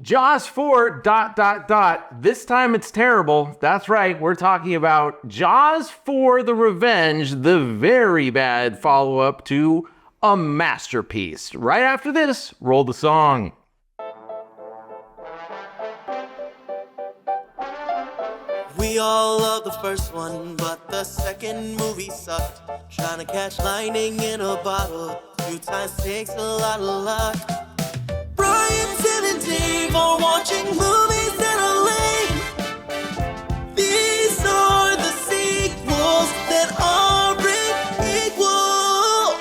Jaws 4, ... This time it's terrible. That's right, we're talking about Jaws 4 The Revenge, the very bad follow-up to a masterpiece. Right after this, roll the song. We all love the first one, but the second movie sucked. Trying to catch lightning in a bottle 2 times takes a lot of luck. Brian, Sid, and Dave are watching movies that are lame. These are the sequels that aren't equal.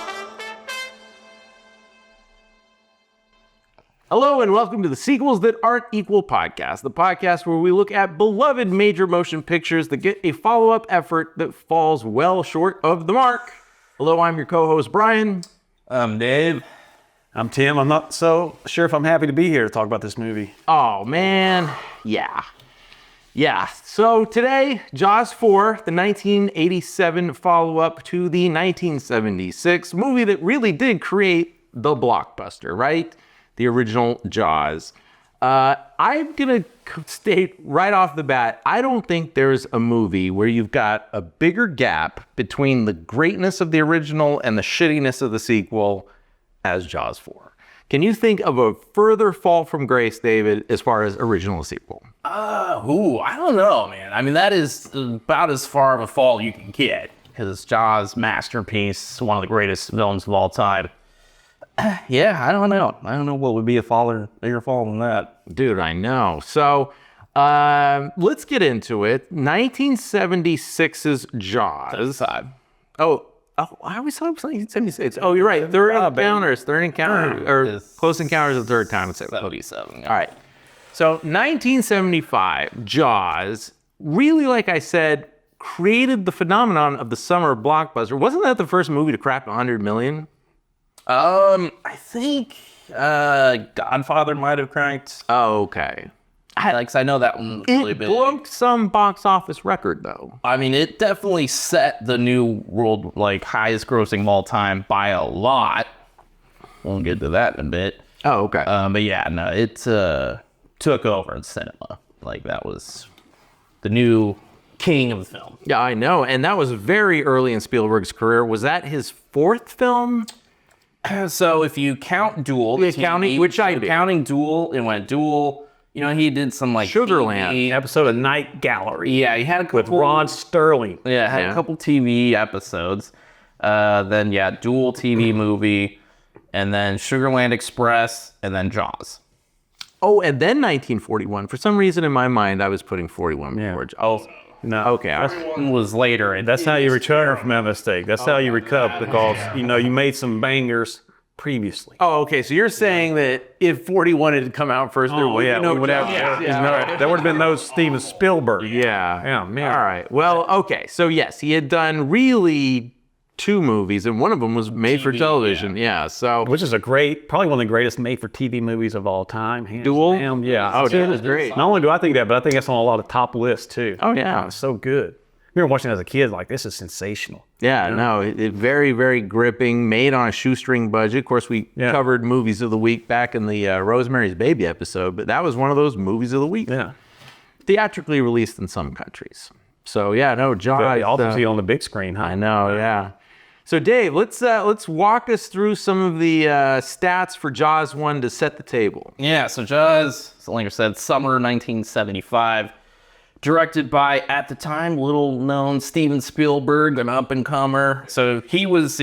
Hello and welcome to the Sequels That Aren't Equal podcast, the podcast where we look at beloved major motion pictures that get a follow-up effort that falls well short of the mark. Hello, I'm your co-host, Brian. I'm Dave. I'm Tim. I'm not so sure if I'm happy to be here to talk about this movie. Oh, man. Yeah. So today, Jaws 4, the 1987 follow-up to the 1976 movie that really did create the blockbuster, right? The original Jaws. I'm going to state right off the bat, I don't think there's a movie where you've got a bigger gap between the greatness of the original and the shittiness of the sequel as Jaws 4. Can you think of a further fall from grace, David, as far as original sequel? I don't know, man. I mean, that is about as far of a fall you can get. Because Jaws' masterpiece, one of the greatest films of all time. Yeah, I don't know. I don't know what would be a bigger fall than that. Dude, I know. So, let's get into it. 1976's Jaws. Oh, I always thought it was 1976. Oh, you're right. Third Encounters, or Close Encounters of the Third Kind. 77. All right. So 1975, Jaws, really, like I said, created the phenomenon of the summer blockbuster. Wasn't that the first movie to crack 100 million? I think Godfather might have cranked. Oh, okay. I know that one was really big. It broke some box office record, though. I mean, it definitely set the new world, highest grossing of all time by a lot. We'll get to that in a bit. Oh, okay. But yeah, no, it took over in cinema. That was the new king of the film. Yeah, I know. And that was very early in Spielberg's career. Was that his fourth film? So if you count Duel, counting Duel, it went Duel. You know, he did some Sugarland TV episode of Night Gallery. Yeah, he had a couple with Ron Sterling. Yeah, had a couple TV episodes. Then Duel TV movie, and then Sugarland Express, and then Jaws. Oh, and then 1941. For some reason in my mind, I was putting 41 before Jaws. Oh, no. Okay. One was later. That's how you return from that mistake. That's how you recover, because, you made some bangers previously. Oh, okay. So you're saying that if 41 had come out first, there would have been no Steven Spielberg. Yeah, man. All right. Well, okay. So yes, he had done really 2 movies, and one of them was made for television. Yeah. So which is probably one of the greatest made-for-TV movies of all time. Duel? Yeah. Oh, Duel is great. Not only do I think that, but I think that's on a lot of top lists too. Oh yeah, it's so good. I remember watching it as a kid, this is sensational. Yeah, no, it very, very gripping, made on a shoestring budget. Of course, we covered movies of the week back in the Rosemary's Baby episode, but that was one of those movies of the week. Yeah. Theatrically released in some countries. So Jaws. Also see on the big screen, huh? I know, yeah. So Dave, let's walk us through some of the stats for Jaws 1 to set the table. Yeah, so Jaws, like I said, summer 1975. Directed by, at the time, little-known Steven Spielberg, an up-and-comer. So he was,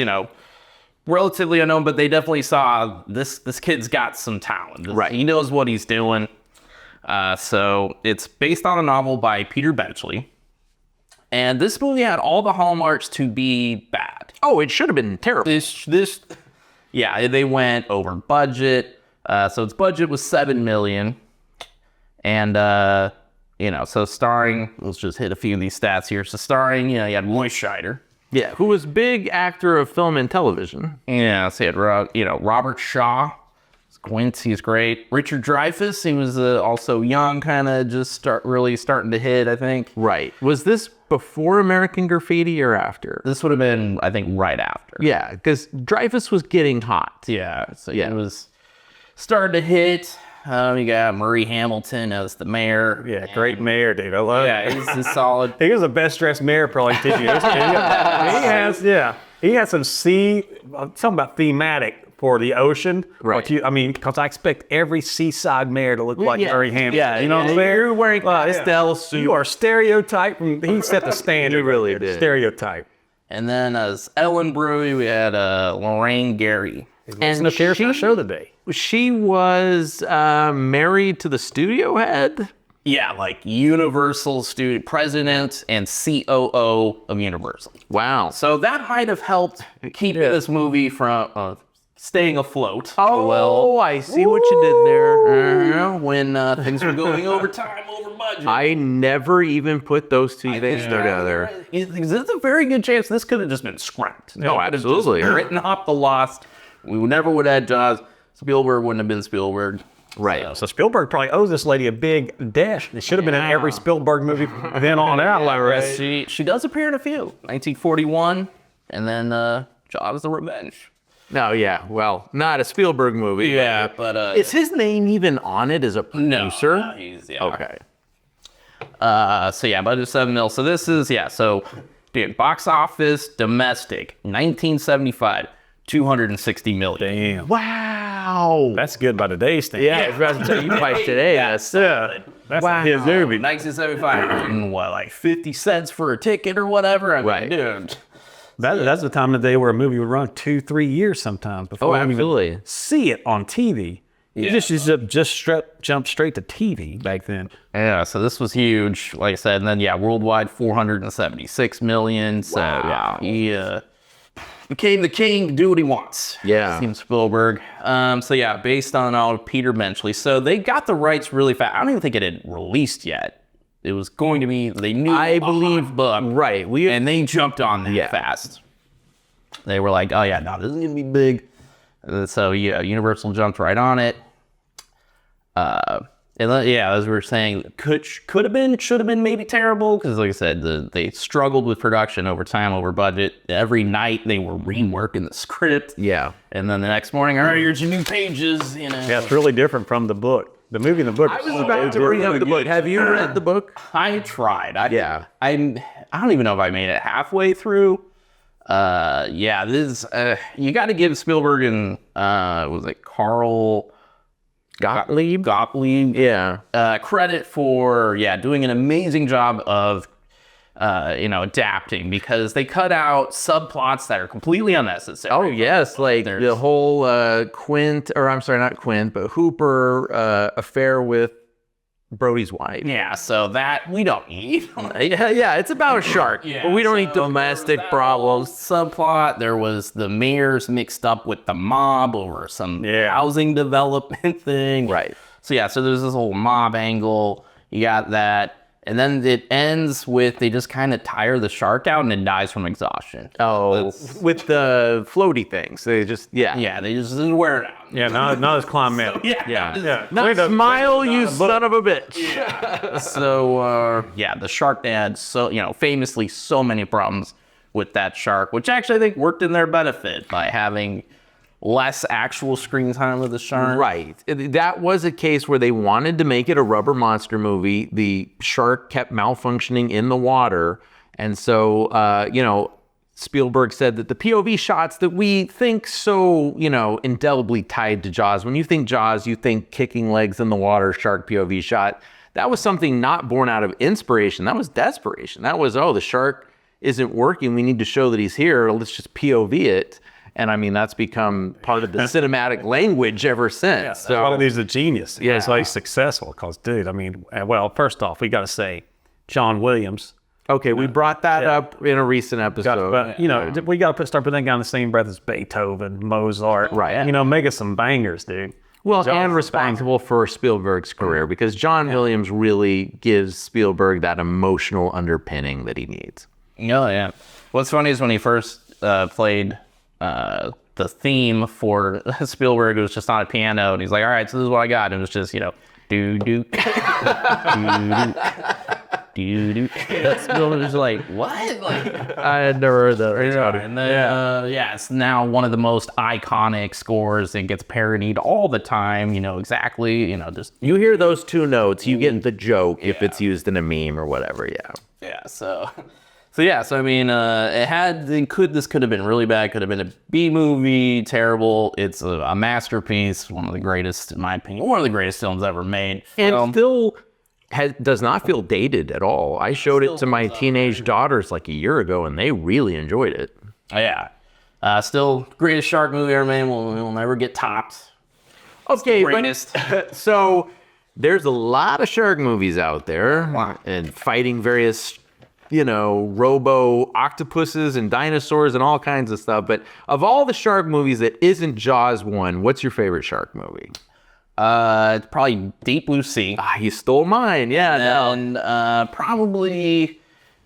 relatively unknown, but they definitely saw this kid's got some talent. Right. He knows what he's doing. So it's based on a novel by Peter Benchley. And this movie had all the hallmarks to be bad. Oh, it should have been terrible. They went over budget. So its budget was $7 million. And, so starring, let's just hit a few of these stats here. So starring, you had Roy Scheider. Yeah, who was big actor of film and television. Yeah, so you had, Robert Shaw. Quincy is great. Richard Dreyfuss, he was also young, kind of just starting to hit, I think. Right. Was this before American Graffiti or after? This would have been, I think, right after. Yeah, because Dreyfuss was getting hot. Yeah, so it was starting to hit. You got Murray Hamilton as the mayor. Yeah, great mayor, dude. I love it. Yeah, he's a solid. He was the best dressed mayor probably 10 years. He has some I'm talking about thematic for the ocean. Right. Because I expect every seaside mayor to look like Murray Hamilton. Yeah, you know what I'm saying? You're wearing pastel suit. You are stereotype. He set the standard. He really did. Stereotype. And then as Ellen Brewery, we had Lorraine Gary. And the character on the show today. She was married to the studio head. Yeah, like Universal Studio president and COO of Universal. Wow. So that might have helped keep this movie from staying afloat. Oh, I see what you did there. When things were going over time, over budget. I never even put those two things together. There's a very good chance this could have just been scrapped. Oh, absolutely. Written off the lost. We never would have had Jaws. Spielberg wouldn't have been Spielberg. Right. So Spielberg probably owes this lady a big debt. It should have been in every Spielberg movie then on out. Right? She does appear in a few. 1941, and then Jaws: The Revenge. No, yeah. Well, not a Spielberg movie. Yeah, but Is his name even on it as a producer? No, he's Okay. So yeah, budget 7 mil. So this is So, dude, box office domestic 1975, 260 million. Damn. Wow. That's good by today's standards. Yeah, I was about to tell you by today. That's That's his movie. 1975, what, like 50 cents for a ticket or whatever? I mean, Right. dude. That's the time of the day where a movie would run 2-3 years sometimes before we absolutely. even see it on TV. You just jump straight to TV back then. Yeah, so this was huge, like I said, and then worldwide 476 million. So yeah, he became the king to do what he wants. Yeah. Steven Spielberg. So yeah, based on all of Peter Benchley. So they got the rights really fast. I don't even think it had released yet. It was going to be, they knew, I believe, right. And they jumped on that fast. They were like, oh yeah, no, this is going to be big. So yeah, Universal jumped right on it. And then, as we were saying, could have been, should have been maybe terrible. Because like I said, they struggled with production over time, over budget. Every night they were reworking the script. Yeah. And then the next morning, all right, here's your new pages. Yeah, it's really different from the book. The movie and the book. I was about to bring up the book. Have you read the book? I tried. I don't even know if I made it halfway through. This you got to give Spielberg and was it Carl Gottlieb? Yeah. Credit for doing an amazing job of adapting, because they cut out subplots that are completely unnecessary. Oh yes, like the whole Hooper affair with Brody's wife. Yeah, so that we don't need. Yeah, it's about a shark. But we don't need domestic problems. Subplot. There was the mayors mixed up with the mob over some housing development thing. Right. So so there's this whole mob angle. You got that. And then it ends with they just kind of tire the shark out and it dies from exhaustion. Oh, with the floaty things. They just, they just wear it out. Yeah, not as climb out. Not smile, you son of a bitch. So, the shark had famously so many problems with that shark, which actually I think worked in their benefit by having less actual screen time with the shark. Right. That was a case where they wanted to make it a rubber monster movie. The shark kept malfunctioning in the water. And so, Spielberg said that the POV shots that we think so, indelibly tied to Jaws. When you think Jaws, you think kicking legs in the water, shark POV shot. That was something not born out of inspiration. That was desperation. That was, the shark isn't working. We need to show that he's here. Let's just POV it. And I mean, that's become part of the cinematic language ever since. So one of these is a genius. Yeah. That's why he's successful. Because, dude, I mean, first off, we got to say John Williams. Okay, we brought that up in a recent episode. We got to start putting that guy in the same breath as Beethoven, Mozart. Right. Make us some bangers, dude. Well, and responsible for Spielberg's career, because John Williams really gives Spielberg that emotional underpinning that he needs. Oh, yeah. What's funny is when he first played the theme for Spielberg, it was just on a piano, and he's like, all right, so this is what I got. And it was just, do, do, do, do. Spielberg's like, what? Like, I had never heard that. and then, it's now one of the most iconic scores and gets parodied all the time. You know exactly. You know, just You hear those two notes, you get the joke if it's used in a meme or whatever. Yeah. yeah. So I mean, this could have been really bad. Could have been a B movie, terrible. It's a masterpiece, one of the greatest, in my opinion, one of the greatest films ever made. And still does not feel dated at all. I showed it to my teenage daughters like a year ago, and they really enjoyed it. Yeah. Still greatest shark movie ever made. Will never get topped. Okay, Greatest. so there's a lot of shark movies out there and fighting various, robo octopuses and dinosaurs and all kinds of stuff. But of all the shark movies that isn't Jaws 1, what's your favorite shark movie? It's probably Deep Blue Sea. You stole mine. Yeah. And probably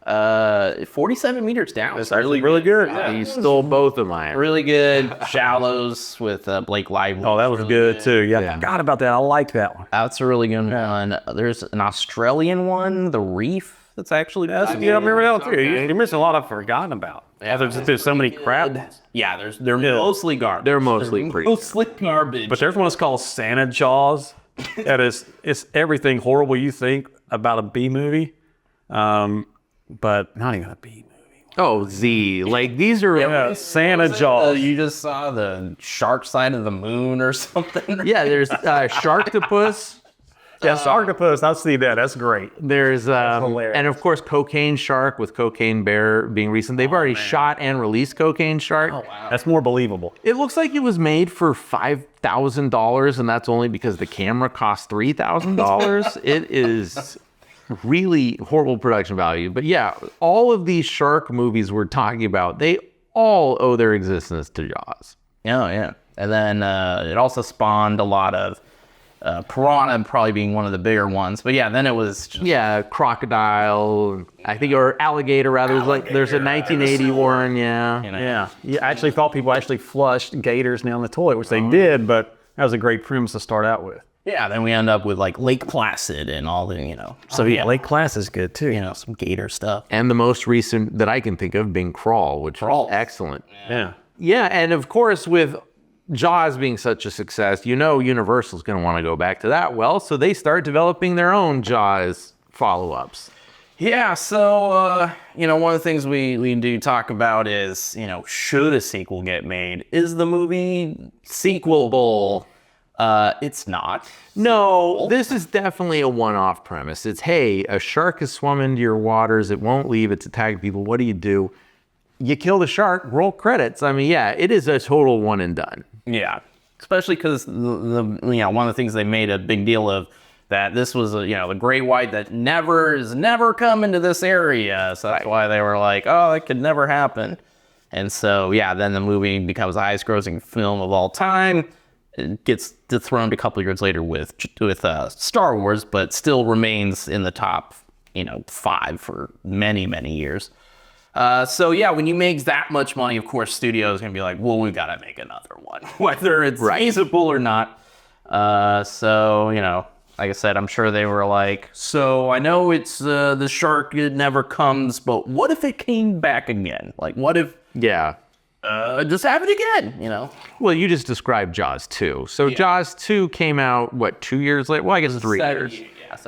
47 meters down. It's actually really good. You stole both of mine. Really good. Shallows with Blake Lively. Oh, that was really good too. Yeah, I forgot about that. I like that one. That's a really good one. There's an Australian one, The Reef. That's actually I remember that one too. You're missing a lot I've forgotten about. Yeah, there's just so many crap. Yeah, they're mostly garbage. They're mostly pretty. Mostly garbage. But there's one that's called Santa Jaws. It's everything horrible you think about a B movie, but not even a B movie. Oh, Z. Like, these are... Santa Jaws. You just saw the shark side of the moon or something. Yeah, there's Sharktopus. Yes, Octopus. I've seen that. That's great. There's hilarious. and of course Cocaine Shark with Cocaine Bear being recent. They've already shot and released Cocaine Shark. Oh, wow. That's more believable. It looks like it was made for $5,000, and that's only because the camera cost $3,000. It is really horrible production value. But yeah, all of these shark movies we're talking about, they all owe their existence to Jaws. Oh, yeah. And then it also spawned a lot of Piranha probably being one of the bigger ones. But yeah, then it was just... Yeah, crocodile, I think, or alligator rather. There's a 1980 one, yeah. Yeah. I actually thought people actually flushed gators down the toilet, which they did, but that was a great premise to start out with. Yeah, then we end up with like Lake Placid and all the, So yeah, Lake Placid is good too. some gator stuff. And the most recent that I can think of being Crawl, which is excellent. Yeah. Yeah, and of course with Jaws being such a success, Universal's going to want to go back to that well, so they start developing their own Jaws follow-ups. Yeah, so, one of the things we do talk about is, should a sequel get made? Is the movie sequelable? It's not. No, this is definitely a one-off premise. It's, hey, a shark has swum into your waters, it won't leave, it's attacking people, what do? You kill the shark, roll credits. I mean, yeah, it is a total one and done. Yeah, especially because one of the things they made a big deal of, that this was the great white that is never coming to this area, so that's why they were like, oh, that could never happen. And so then the movie becomes the highest grossing film of all time. It gets dethroned a couple years later with Star Wars, but still remains in the top 5 for many years. When you make that much money, of course, studios gonna be like, well, we've got to make another one, whether it's feasible or not. Like I said, I'm sure they were like, so I know it's the shark, it never comes, but what if it came back again? Like, what if just have it again, Well, you just described Jaws 2. So Jaws 2 came out, 2 years later? Well, I guess 3 years.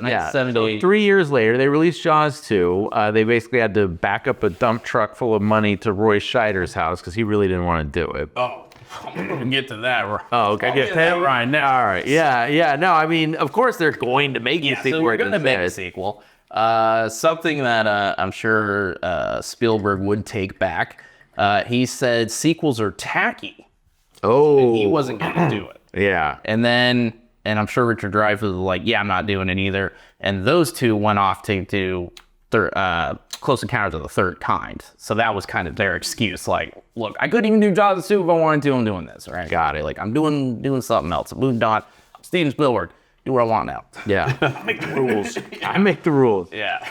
Yeah, so 3 years later, they released Jaws 2. They basically had to back up a dump truck full of money to Roy Scheider's house because he really didn't want to do it. Oh, I'm going to get to that. Oh, okay. I'll get that right now. All right. Yeah. No, I mean, of course they're going to make a sequel. So we're going to make a sequel. Something that I'm sure Spielberg would take back. He said sequels are tacky. Oh. And he wasn't going to do it. Yeah. And I'm sure Richard Dreyfuss was like, yeah, I'm not doing it either. And those two went off to do Close Encounters of the Third Kind. So that was kind of their excuse. Like, look, I couldn't even do Jaws 2 if I wanted to. I'm doing this, right? Got it. Like, I'm doing something else. I'm moving on. I'm Steven Spielberg. Do what I want now. Yeah. I make the rules. I make the rules. Yeah.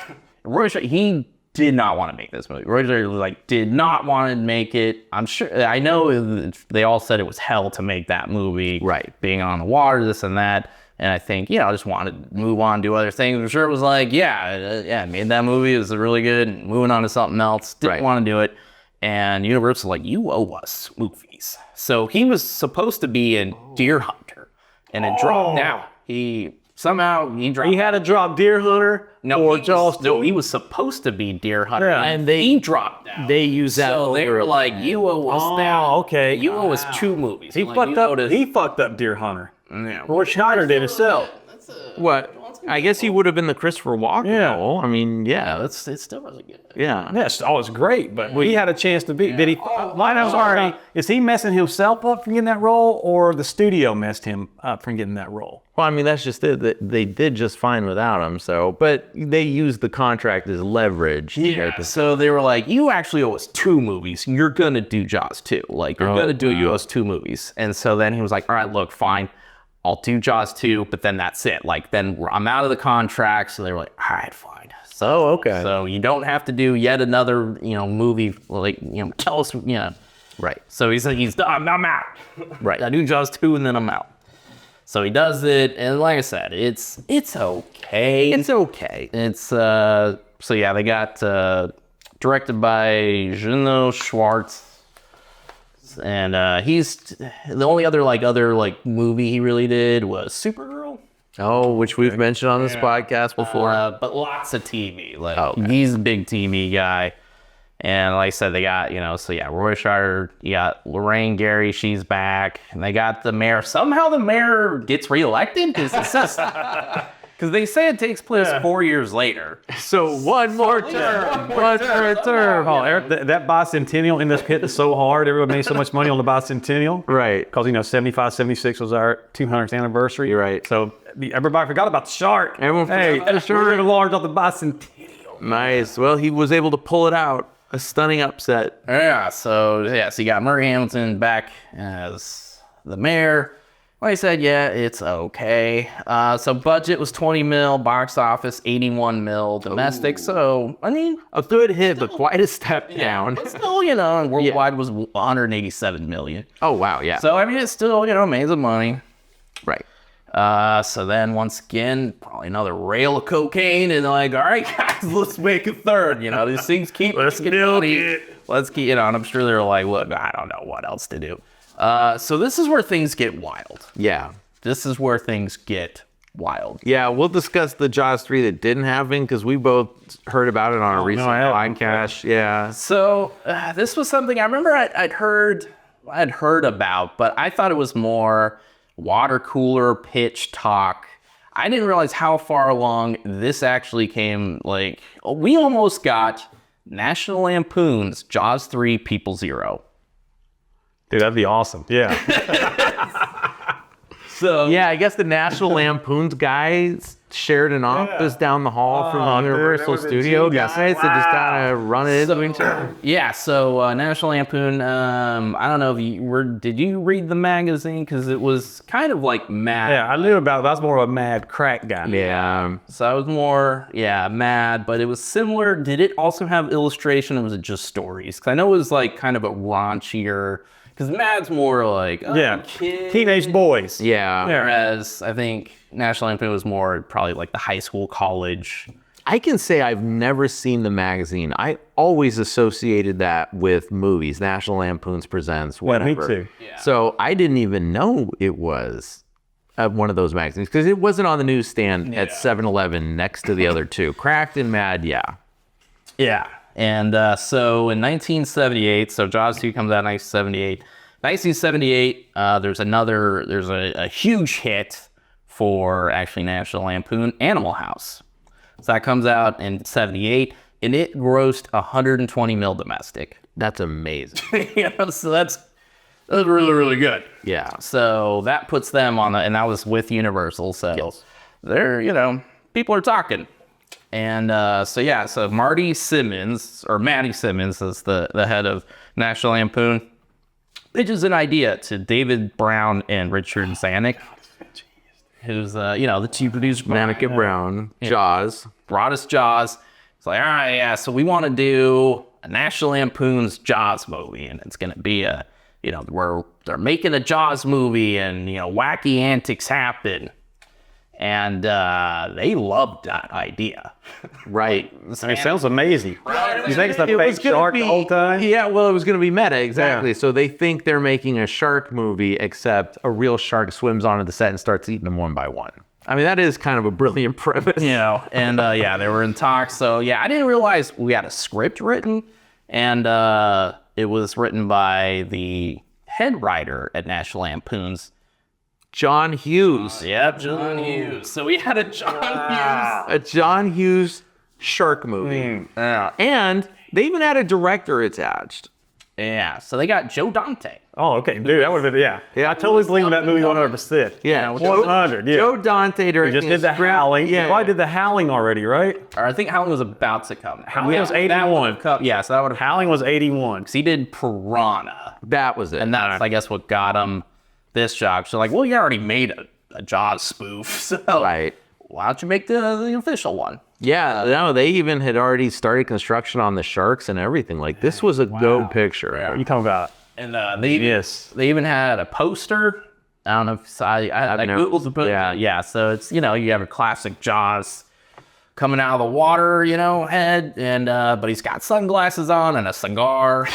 Roy Scheider, he did not want to make this movie. Roy Scheider did not want to make it. I know they all said it was hell to make that movie. Right. Being on the water, this and that. And I think, I just wanted to move on, do other things. I'm sure it was like, I made that movie. It was really good. Moving on to something else. Didn't want to do it. And Universal like, you owe us movies. So he was supposed to be in Deer Hunter. And it dropped out. He dropped. He had to drop Deer Hunter or Jaws 2. No, he was supposed to be Deer Hunter. Yeah. And he dropped out. They use that. So they were like, you owe us now. Okay. You owe us 2 movies. He fucked up Deer Hunter. Yeah. Roy Scheider did himself. What? I guess he would have been the Christopher Walken role. I mean, Yeah, it still wasn't good. yeah. Yes, it's great, but he had a chance to be. Did he? I'm sorry. Is he messing himself up from getting that role, or the studio messed him up from getting that role? Well, I mean, that's just it. They did just fine without him. So, but they used the contract as leverage. Yeah. So they were like, you actually owe us 2 movies. You're going to do Jaws 2. Like, you're going to do you owe us 2 movies. And so then he was like, all right, look, fine. I'll do Jaws 2, but then that's it. Like, then I'm out of the contract. So they were like, all right, fine. Oh, okay. So you don't have to do yet another, movie. Like, tell us, Right. So he's done. I'm out. Right. I do Jaws 2 and then I'm out. So he does it, and like I said, it's okay. It's okay. It's so yeah, they got directed by Juno Schwartz, and he's the only other movie he really did was Supergirl. Oh, which we've mentioned on this podcast before. But lots of TV. Like Okay. he's a big TV guy. And like I said, they got, Roy Scheider, you got Lorraine Gary, she's back. And they got the mayor. Somehow the mayor gets reelected? Because they say it takes place 4 years later. So one more term. One more term. Oh, Eric, that bicentennial in this pit is so hard. Everyone made so much money on the bicentennial. Right. Because, 75, 76 was our 200th anniversary. You're right. So everybody forgot about the shark. Everyone forgot about the shark. We're large on the bicentennial. Nice. Well, he was able to pull it out. A stunning upset. Yeah, so you got Murray Hamilton back as the mayor. Like I said, yeah, it's okay. So budget was 20 mil, box office 81 mil, domestic. Ooh. So, I mean, a good hit, but quite a step down. But still, and worldwide was 187 million. Oh, wow, yeah. So, I mean, it's still, amazing money. Right. So then once again, probably another rail of cocaine, and like, all right, guys, let's make a third. These things keep getting money. Let's keep, and I'm sure they're like, look, I don't know what else to do. So this is where things get wild. Yeah. This is where things get wild. Yeah, we'll discuss the Jaws 3 that didn't happen because we both heard about it on a recent podcast. Yeah. So this was something I remember I'd heard about, but I thought it was more water cooler pitch talk. I didn't realize how far along this actually came. Like, we almost got National Lampoon's Jaws 3 People Zero. Dude, that'd be awesome. Yeah. So yeah, I guess the National Lampoon's guys shared an office down the hall from Universal Studios. Guys, so just kind of run it into each other. Yeah, so National Lampoon, I don't know if did you read the magazine? Because it was kind of like Mad. Yeah, I knew about it, but I was more of a Mad crack guy. Yeah. So I was more, Mad, but it was similar. Did it also have illustration, or was it just stories? Because I know it was like kind of a raunchier, because Mad's more like, kids. Teenage boys. Yeah. Whereas I think National Lampoon was more probably like the high school, college. I can say I've never seen the magazine. I always associated that with movies, National Lampoon's Presents, whatever. Yeah, me too. Yeah. So I didn't even know it was one of those magazines because it wasn't on the newsstand at 7-Eleven next to the other two. Cracked and Mad, yeah. Yeah. And so in 1978, so Jaws 2 comes out in 1978. 1978, there's a huge hit for actually National Lampoon, Animal House. So that comes out in 78, and it grossed 120 mil domestic. That's amazing. So that's really, really good. Yeah. So that puts them on and that was with Universal. So they're, people are talking. And so Maddie Simmons is the head of National Lampoon, pitches an idea to David Brown and Richard Zanuck, who's the chief producer. Zanuck Brown, Jaws. Brought us Jaws. It's like, all right, yeah, so we want to do a National Lampoon's Jaws movie, and it's going to be where they're making a Jaws movie, and, wacky antics happen. And they loved that idea. Right. It sounds amazing. You think it's a It was fake gonna shark be, the whole time? Yeah, well, it was going to be meta, exactly. Yeah. So they think they're making a shark movie, except a real shark swims onto the set and starts eating them one by one. I mean, that is kind of a brilliant premise. You know, and yeah, they were in talks. So yeah, I didn't realize we had a script written, and it was written by the head writer at National Lampoon's. John Hughes. Yep, John Hughes. So we had a John A John Hughes shark movie. And they even had a director attached. Hughes. Yeah, so they got Joe Dante. Oh, okay, dude, that would have been, yeah. I totally was leaving that movie 100%. Yeah. 100, yeah. Joe Dante We directing. just did the script. Howling. Yeah. Probably did the Howling already, right? Or I think Howling was about to come. Howling was that 81. would've come- Yeah, so that would have. Howling was 81. He did Piranha, That was it. and that's I guess what got him this job. So like, well, you already made a Jaws spoof, so Right. why don't you make the official one? Yeah, no, they even had already started construction on the sharks and everything. Like, this was a go picture. What are you talking about? And they Yes. they even had a poster. I don't know if I Googled the poster. Yeah. So it's you have a classic Jaws coming out of the water, head, and but he's got sunglasses on and a cigar.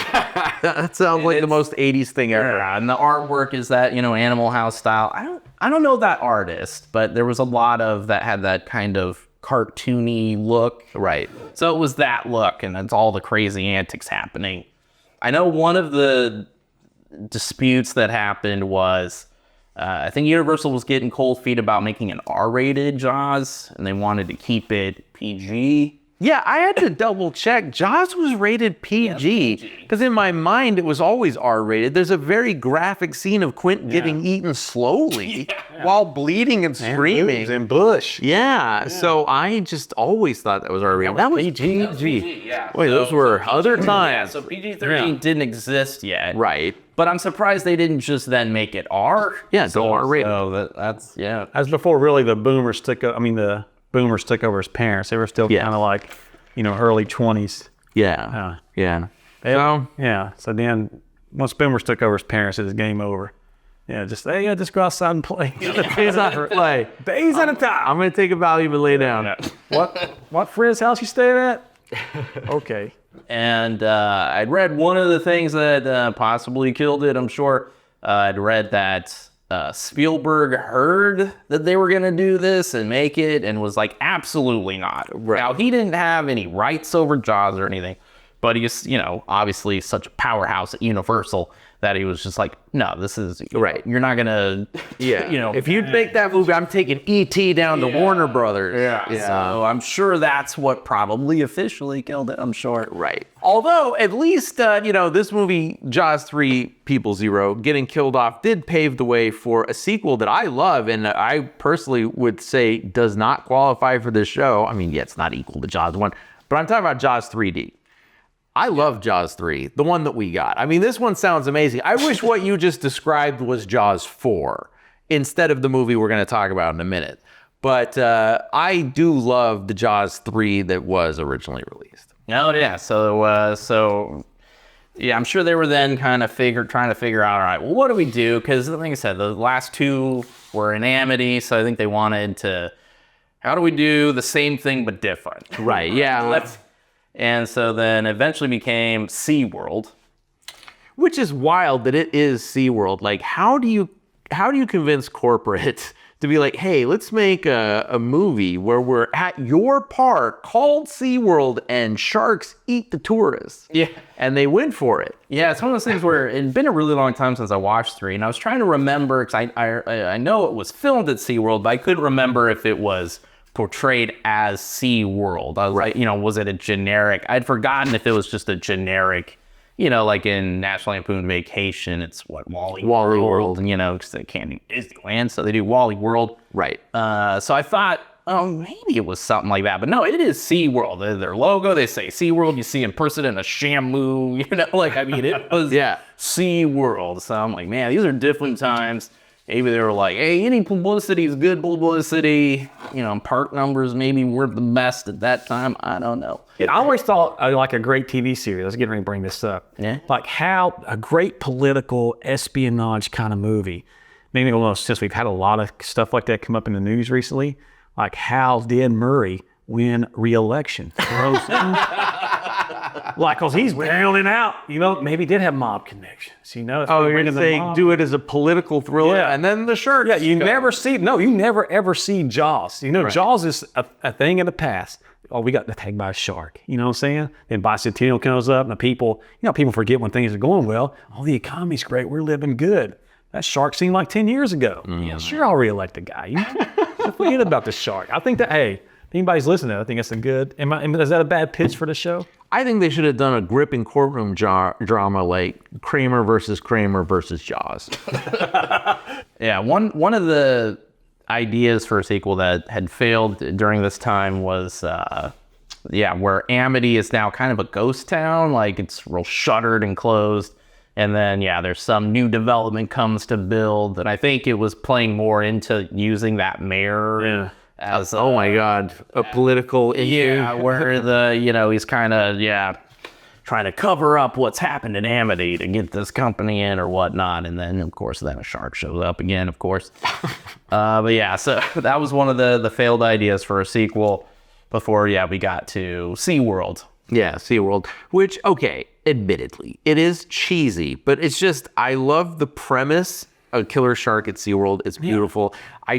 That sounds like the most 80s thing ever. Yeah, and the artwork is that Animal House style. I don't know that artist, but there was a lot of that had that kind of cartoony look. Right. So it was that look, and it's all the crazy antics happening. I know one of the disputes that happened was I think Universal was getting cold feet about making an R-rated Jaws, and they wanted to keep it PG. Yeah, I had to double check. Jaws was rated PG because in my mind it was always R-rated. There's a very graphic scene of Quint getting eaten slowly while bleeding and screaming. in Bush. Yeah, so I just always thought that was R-rated. That was PG. Yeah. Wait, those were other times. So PG-13 didn't exist yet. Right. But I'm surprised they didn't just then make it R. Yeah, so R-rated. So that's yeah. That was before really the boomers took over his parents. They were still kind of like, early 20s. Yeah. Yeah. So, Yeah. So then once boomers took over his parents, it was game over. Yeah, just go outside and play. days on play. Days at a time. I'm going to take a value and lay down. What friend's house you staying at? Okay. And I'd read one of the things that possibly killed it. I'm sure I'd read that Spielberg heard that they were going to do this and make it and was like, absolutely not. Right. Now, he didn't have any rights over Jaws or anything, but he's, obviously such a powerhouse at Universal that he was just like, no, this is Right. You're not going to, If you make that movie, I'm taking E.T. down to Warner Brothers. So I'm sure that's what probably officially killed it, I'm sure. Right. Although, at least, this movie, Jaws 3 People Zero, getting killed off, did pave the way for a sequel that I love and I personally would say does not qualify for this show. I mean, yeah, it's not equal to Jaws 1, but I'm talking about Jaws 3D. I love Jaws 3, the one that we got. I mean, this one sounds amazing. I wish what you just described was Jaws 4 instead of the movie we're going to talk about in a minute. But I do love the Jaws 3 that was originally released. Oh yeah, so yeah, I'm sure they were then kind of trying to figure out, all right, well, what do we do? Because like I said, the last two were in Amity, so I think they wanted to, how do we do the same thing but different? Right, yeah. And so then eventually became SeaWorld. Which is wild that it is SeaWorld. Like, how do you convince corporate to be like, hey, let's make a movie where we're at your park called SeaWorld and sharks eat the tourists? Yeah. And they went for it. Yeah, it's one of those things where it'd been a really long time since I watched 3, and I was trying to remember, because I know it was filmed at SeaWorld, but I couldn't remember if it was portrayed as SeaWorld. I was like, was it a generic? I'd forgotten if it was just a generic, like in National Lampoon Vacation, it's Wally World, and because they can't do Disneyland, so they do Wally World. Right. So I thought, oh, maybe it was something like that, but no, it is SeaWorld. Their logo, they say SeaWorld. You see in person in a Shamu, it was SeaWorld. So I'm like, man, these are different times. Maybe they were like, hey, any publicity is good publicity. Park numbers maybe weren't the best at that time. I don't know. I always thought like a great TV series. I was getting ready to bring this up. Yeah. Like how a great political espionage kind of movie maybe almost since we've had a lot of stuff like that come up in the news recently, like how did Murray win re-election? Like, cause he's bailing out, maybe he did have mob connections, Oh, you're saying do it as a political thriller, and then the sharks. Yeah, you never ever see Jaws. Jaws is a thing in the past. Oh, we got attacked by a shark. You know what I'm saying? Then bicentennial comes up, and the people forget when things are going well. Oh, the economy's great. We're living good. That shark seemed like 10 years ago. Yeah, sure, I'll reelect the guy. Forget about the shark. I think that, hey, if anybody's listening, I think that's a good. Is that a bad pitch for the show? I think they should have done a gripping courtroom drama like Kramer versus Jaws. Yeah, one of the ideas for a sequel that had failed during this time was, where Amity is now kind of a ghost town, like it's real shuttered and closed. And then, there's some new development comes to build, and I think it was playing more into using that mayor as oh my God, a political issue. Yeah, where he's kind of trying to cover up what's happened in Amity to get this company in or whatnot, and then of course a shark shows up again, of course. So that was one of the failed ideas for a sequel before we got to SeaWorld. Yeah, SeaWorld, which, okay, admittedly, it is cheesy, but it's just, I love the premise of Killer Shark at SeaWorld. It's beautiful. I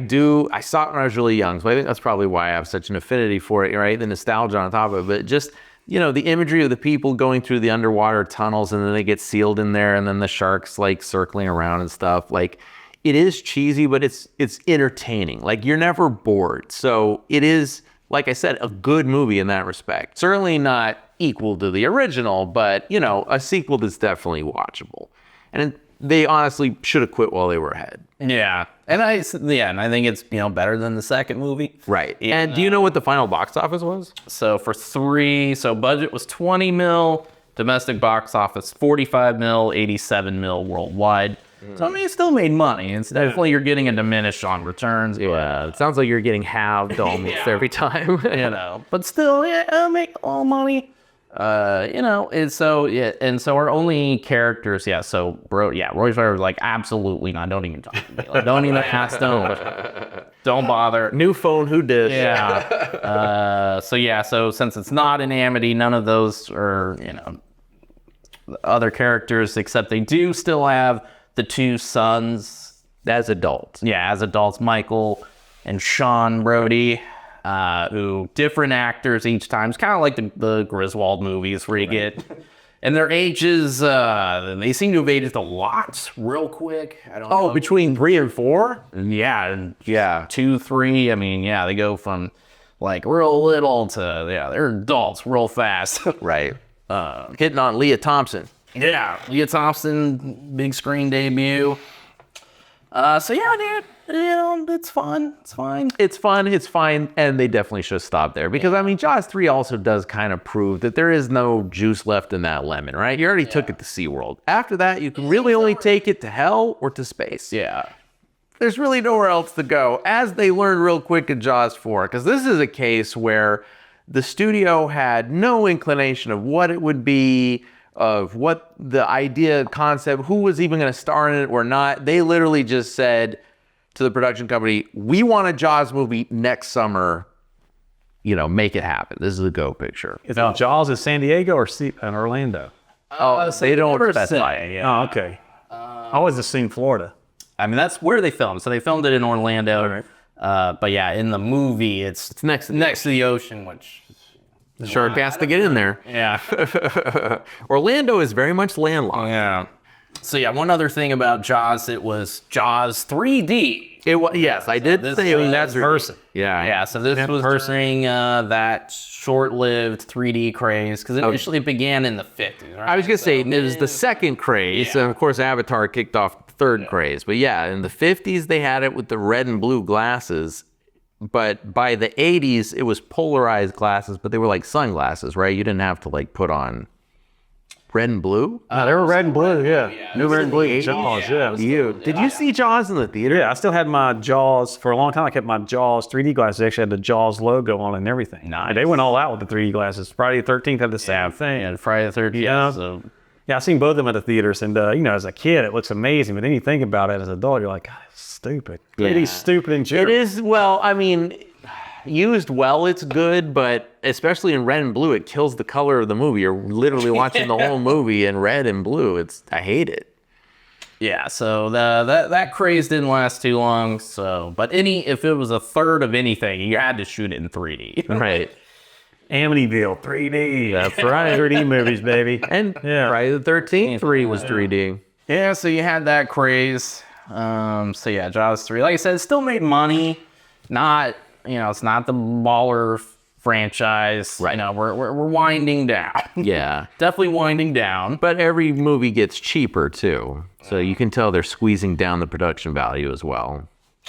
saw it when I was really young, so I think that's probably why I have such an affinity for it, right? The nostalgia on top of it, but just, the imagery of the people going through the underwater tunnels and then they get sealed in there and then the sharks like circling around and stuff. Like, it is cheesy, but it's entertaining. Like, you're never bored. So it is, like I said, a good movie in that respect. Certainly not equal to the original, but, a sequel that's definitely watchable. And they honestly should have quit while they were ahead. Yeah. And I think it's, better than the second movie. Right. And do you know what the final box office was? So budget was 20 mil, domestic box office 45 mil, 87 mil worldwide. So, it still made money. It's definitely, you're getting a diminish on returns. Yeah, it sounds like you're getting halved almost every time. But still, make all money. And so our only characters, Roy Scheider was like, absolutely not, don't even talk to me. Like, don't even ask, don't bother. New phone, who did? Yeah. So since it's not in Amity, none of those are, other characters, except they do still have the two sons as adults. Yeah, as adults, Michael and Sean Brody, who different actors each time. It's kind of like the Griswold movies where you get, and their ages, they seem to have aged a lot real quick. I don't know. Between 3 and 4? Yeah, 2, 3. I mean, they go from like real little to, they're adults real fast. Right. Hitting on Leah Thompson. Yeah, Leah Thompson, big screen debut. Dude, it's fun. It's fine. It's fine, and they definitely should have stopped there because, Jaws 3 also does kind of prove that there is no juice left in that lemon, right? You already took it to SeaWorld. After that, you can really only take it to hell or to space. Yeah. There's really nowhere else to go, as they learned real quick in Jaws 4, because this is a case where the studio had no inclination of what it would be, of what the idea, concept, who was even going to star in it or not. They literally just said to the production company, we want a Jaws movie next summer, make it happen. This is a go picture. Is it Jaws in San Diego or in Orlando? They don't specify. Oh, okay. I always assumed Florida. That's where they filmed. So they filmed it in Orlando. Right. But in the movie, it's next to the ocean, which the shark has to get in there. Yeah. Orlando is very much landlocked. Yeah. So one other thing about Jaws, it was Jaws 3D. It was, yes, I did say it was that person. Yeah. So this was during that short-lived 3D craze because initially it began in the 50s. Right? I was gonna say it was the second craze, and of course Avatar kicked off the third craze. But in the 50s they had it with the red and blue glasses. But by the 80s, it was polarized glasses, but they were like sunglasses, right? You didn't have to put on red and blue. They were red and blue, yeah. New red and blue. Jaws, yeah. Did you see Jaws in the theater? Yeah, I still had my Jaws for a long time. I kept my Jaws 3D glasses. They actually had the Jaws logo on it and everything. Nice. They went all out with the 3D glasses. Friday the 13th had the same thing. And Friday the 13th. Yeah. So. Yeah, I've seen both of them at the theaters, and as a kid, it looks amazing. But then you think about it as an adult, you're like, God, it's stupid. Pretty stupid and It is, well, I mean, used well, it's good, but especially in red and blue, it kills the color of the movie. You're literally watching the whole movie in red and blue. I hate it. Yeah, so that craze didn't last too long. So, but if it was a third of anything, you had to shoot it in 3D. Right. Amityville, 3D. That's right. 3D movies, baby. And Friday the 13th 3 was 3D. Yeah, so you had that craze. So yeah, Jaws 3. Like I said, it still made money. Not, it's not the baller franchise. Right. We're winding down. Yeah. Definitely winding down. But every movie gets cheaper too. So you can tell they're squeezing down the production value as well.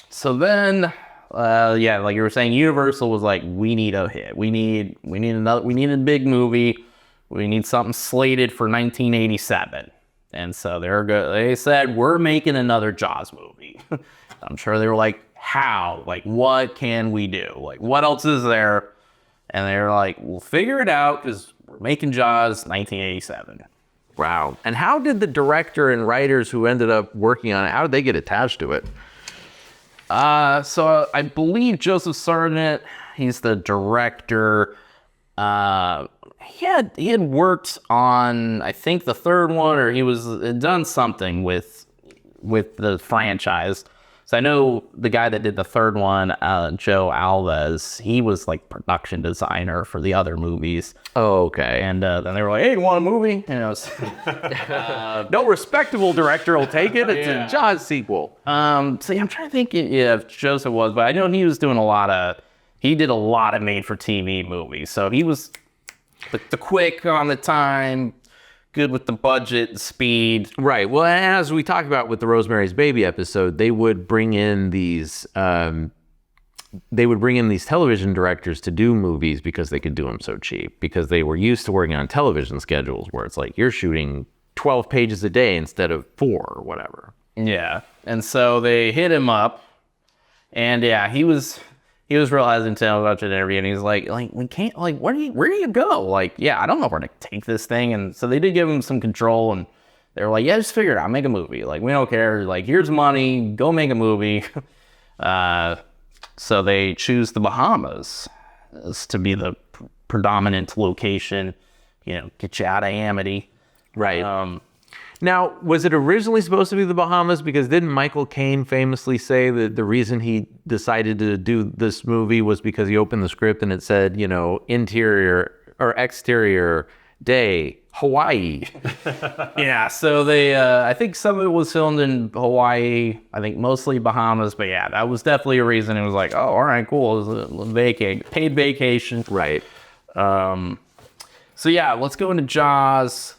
So then, like you were saying, Universal was like, we need a hit. We need a big movie. We need something slated for 1987. And so they said, we're making another Jaws movie. I'm sure they were like, how? Like, what can we do? Like, what else is there? And they were like, we'll figure it out because we're making Jaws 1987. Wow. And how did the director and writers who ended up working on it, how did they get attached to it? So I believe Joseph Sarnet, he's the director. He had worked on, I think, the third one, or had done something with the franchise. So I know the guy that did the third one, Joe Alves, he was like production designer for the other movies. Oh, okay. And then they were like, hey, you want a movie? No respectable director will take it. It's a Jaws sequel. So yeah, I'm trying to think if Joseph was, but I know he was doing he did a lot of made-for-TV movies. So he was the quick on the time, good with the budget and speed. Right. Well, as we talked about with the Rosemary's Baby episode, they would bring in these television directors to do movies because they could do them so cheap, because they were used to working on television schedules where it's like you're shooting 12 pages a day instead of 4 or whatever. Yeah. And so they hit him up, and yeah, he was real hesitant about an interview, and he's like, we can't, like, where do you go? Like, yeah, I don't know where to take this thing. And so they did give him some control, and they were like, yeah, just figure it out, make a movie. Like, we don't care. Like, here's money, go make a movie. So they choose the Bahamas as to be the predominant location, get you out of Amity. Right. Now, was it originally supposed to be the Bahamas? Because didn't Michael Caine famously say that the reason he decided to do this movie was because he opened the script and it said, interior or exterior day, Hawaii. Yeah, so they, I think some of it was filmed in Hawaii, I think mostly Bahamas, but yeah, that was definitely a reason. It was like, oh, all right, cool, it was a paid vacation. Right. So yeah, let's go into Jaws,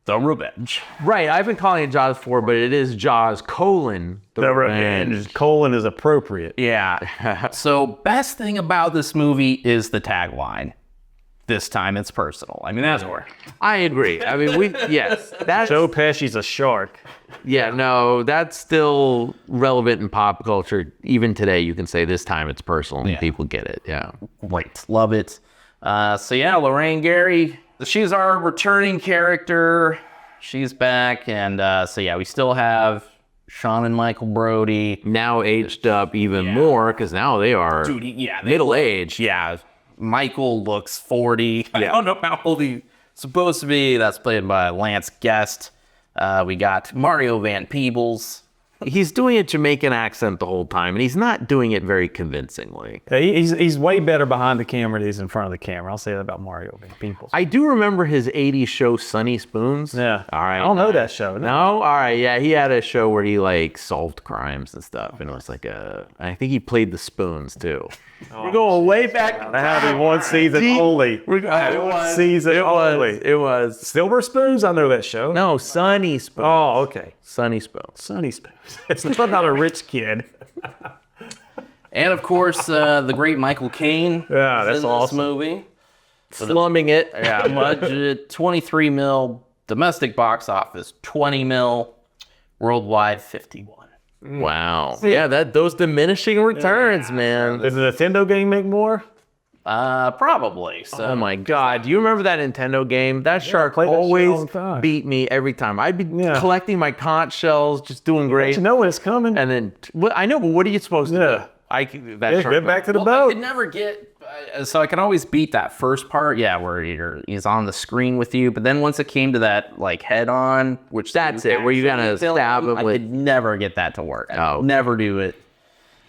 The Revenge. Right, I've been calling it Jaws 4, but it is Jaws, The Revenge. Colon is appropriate. Yeah. So best thing about this movie is the tagline. This time it's personal. I mean, that's where. I agree. I mean, yes. That's, Joe Pesci's a shark. Yeah, no, that's still relevant in pop culture. Even today, you can say this time it's personal and people get it. Yeah. Great. Love it. So yeah, Lorraine Gary, she's our returning character. She's back. And so yeah, we still have Sean and Michael Brody. Now aged up even more because now they are middle-aged. Yeah. Michael looks 40. I don't know how old he's supposed to be. That's played by Lance Guest. We got Mario Van Peebles. He's doing a Jamaican accent the whole time, and he's not doing it very convincingly. He's way better behind the camera than he is in front of the camera. I'll say that about Mario Van Peebles. I do remember his 80s show, Sunny Spoons. Yeah. All right. I don't know that show. No? All right. Yeah, he had a show where he, solved crimes and stuff, and it was I think he played the spoons, too. We're going way back. That had to be one season only. One season only. It was. Silver Spoons? I know that show. No, Sunny Spoons. Oh, okay. Sunny Spoons. Sunny Spoons. It's not a rich kid. And of course, the great Michael Caine. Yeah, that's in awesome. This movie. Slumming it. Yeah, budget 23 mil, domestic box office 20 mil, worldwide 51. Wow. Yeah, those diminishing returns, man. Did the Nintendo game make more? Probably. So. Oh my God. Do you remember that Nintendo game? That shark played that shit all always the time. beat me every time. I'd be collecting my conch shells, just doing great. You know when it's coming. And then, well, I know, but what are you supposed to do? That shark. Get back to the I boat. could never get, so I can always beat that first part, where he's on the screen with you. But then once it came to that like head on, which That's it, where you gotta stab him I with. could never get that to work. Oh. Never do it.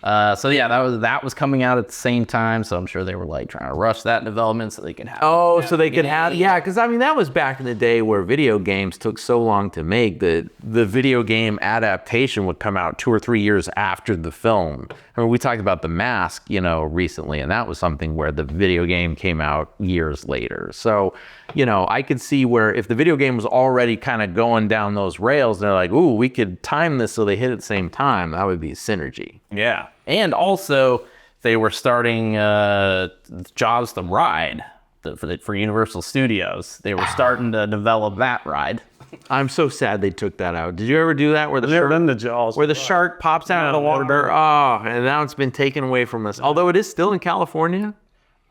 So yeah, that was coming out at the same time. So I'm sure they were like trying to rush that development so they could have. Oh, so they could have, because I mean, that was back in the day where video games took so long to make that the video game adaptation would come out 2 or 3 years after the film. I mean, we talked about The Mask, recently, and that was something where the video game came out years later. So, I could see where if the video game was already kind of going down those rails, they're like, ooh, we could time this so they hit at the same time. That would be synergy. Yeah. And also, they were starting Jaws the Ride for Universal Studios. They were starting to develop that ride. I'm so sad they took that out. Did you ever do that where the Never shark, done the Jaws. where the shark pops out of the water? Oh, and now it's been taken away from us. Although it is still in California.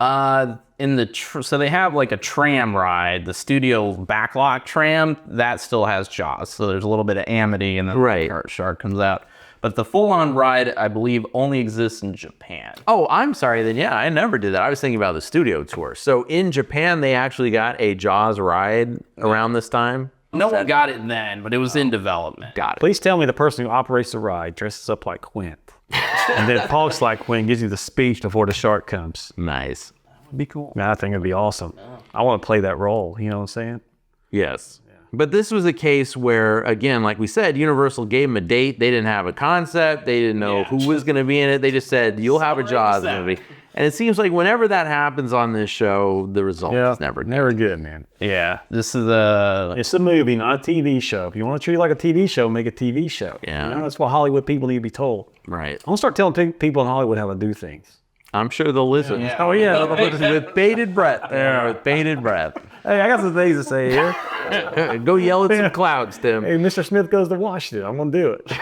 So they have like a tram ride, the studio backlot tram that still has Jaws. So there's a little bit of amity, and then the shark comes out. But the full-on ride, I believe, only exists in Japan. Oh, I'm sorry then. Yeah, I never did that. I was thinking about the studio tour. So in Japan, they actually got a Jaws ride around this time. No one got it then, but it was in development. Got it. Please tell me the person who operates the ride dresses up like Quint. And then talks like Quint, gives you the speech before the shark comes. Nice. It'd be cool. Man, I think it'd be awesome. I want to play that role. You know what I'm saying? Yes. But this was a case where, again, like we said, Universal gave them a date. They didn't have a concept. They didn't know who was going to be in it. They just said, you'll have a Jaws movie. And it seems like whenever that happens on this show, the result is never good, man. Yeah, this is It's a movie, not a TV show. If you want to treat it like a TV show, make a TV show. Yeah. That's what Hollywood people need to be told. right. I'm gonna start telling people in Hollywood how to do things. I'm sure they'll listen. Oh yeah. With bated breath. Yeah, with bated breath. Hey, I got some things to say here. Go yell at some clouds, Tim. Hey, Mr. Smith goes to Washington. I'm gonna do it.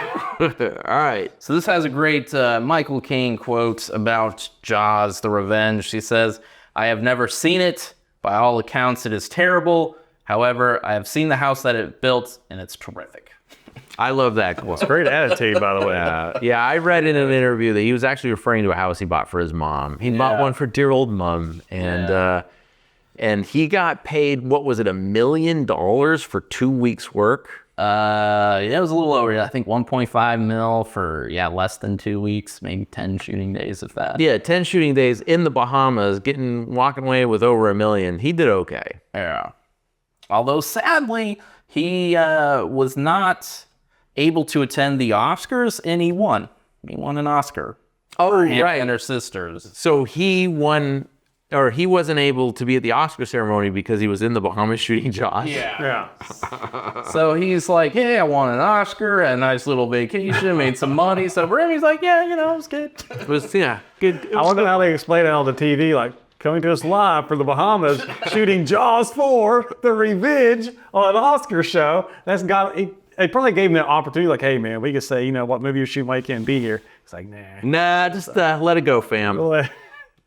All right. So this has a great Michael Caine quote about Jaws, The Revenge. He says, "I have never seen it. By all accounts, it is terrible. However, I have seen the house that it built, and it's terrific." I love that quote. Great attitude, by the way. Yeah, I read in an interview that he was actually referring to a house he bought for his mom. He bought one for dear old mom, and he got paid, what was it, $1 million for 2 weeks' work? It was a little over, I think 1.5 mil for, less than 2 weeks, maybe 10 shooting days, if that. Yeah, 10 shooting days in the Bahamas, walking away with over $1 million. He did okay. Yeah. Although, sadly, he was not able to attend the Oscars, and he won. He won an Oscar. Oh, Him right. and her sisters. So he won, or he wasn't able to be at the Oscar ceremony because he was in the Bahamas shooting Jaws. Yeah. So he's like, hey, I won an Oscar, a nice little vacation, made some money. So for him, he's like, yeah, it was good. It was, good. I wonder how they explain it on the TV, like coming to us live from the Bahamas, shooting Jaws 4, The Revenge on an Oscar show. That's got. They probably gave him an opportunity, like, hey, man, we could say, what movie you're shooting, why you can't be here. It's like, nah. Nah, just let it go, fam.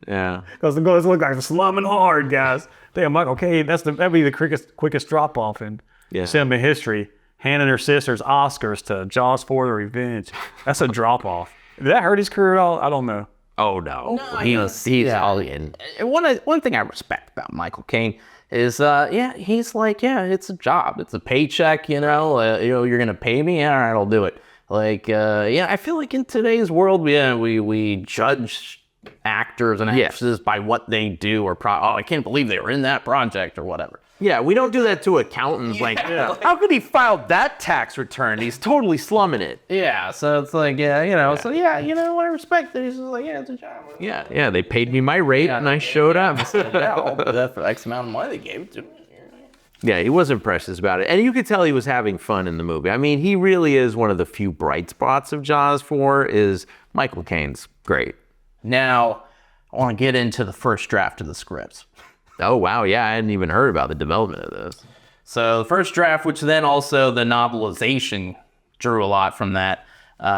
Yeah. Because the goals look like slumming hard, guys. Damn, Michael Caine, that'd be the quickest drop off in cinema history. Handing her sisters Oscars to Jaws 4, The Revenge. That's a drop off. Did that hurt his career at all? I don't know. Oh, no. He's all in. One thing I respect about Michael Caine is, he's like, it's a job. It's a paycheck, you're going to pay me? All right, I'll do it. Like, I feel like in today's world, we judge actors and actresses by what they do or I can't believe they were in that project or whatever. Yeah, we don't do that to accountants. How could he file that tax return? He's totally slumming it. Yeah, so it's like, I respect that. He's just like, it's a job. Yeah, they paid me my rate and I showed up. I'll do that for X amount of money they gave it to me. Yeah, he wasn't precious about it. And you could tell he was having fun in the movie. I mean, he really is one of the few bright spots of Jaws 4 is Michael Caine's great. Now, I want to get into the first draft of the script. Oh, wow. Yeah, I hadn't even heard about the development of this. So the first draft, which then also the novelization drew a lot from that.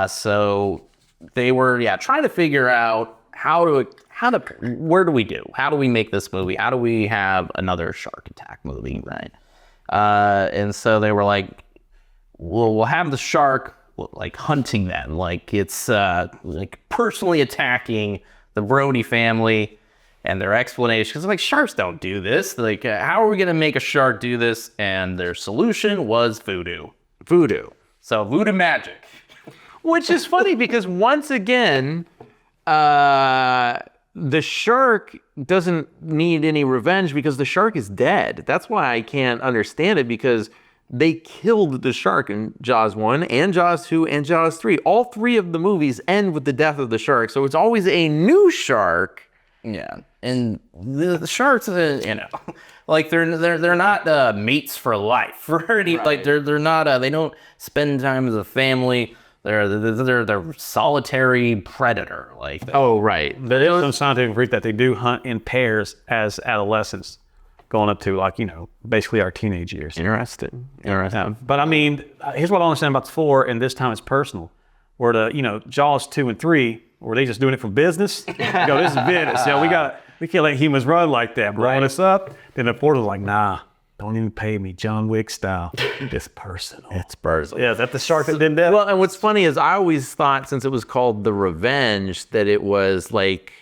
So they were, trying to figure out how where do we do? How do we make this movie? How do we have another shark attack movie, right? And so they were like, we'll have the shark like hunting them, like it's like personally attacking the Brody family, and their explanation, because like sharks don't do this. Like, how are we gonna make a shark do this? And their solution was voodoo. Voodoo. So voodoo magic. Which is funny because once again, the shark doesn't need any revenge because the shark is dead. That's why I can't understand it, because they killed the shark in Jaws 1 and Jaws 2 and Jaws 3. All three of the movies end with the death of the shark. So it's always a new shark. Yeah, and the sharks, like they're not mates for life, right? Like they're not. They don't spend time as a family. They're solitary predator. Like Oh, right. There is some scientific proof that they do hunt in pairs as adolescents, going up to like, basically our teenage years. Interesting. But I mean, here's what I understand about the 4, and this time it's personal. Where the, Jaws 2 and 3, were they just doing it for business? This is business. We can't let humans run like that. Blowing us up. Then the 4 was like, nah, don't even pay me, John Wick style. It's personal. It's personal. Yeah, is that the shark that did that? Well, and what's funny is I always thought, since it was called The Revenge, that it was like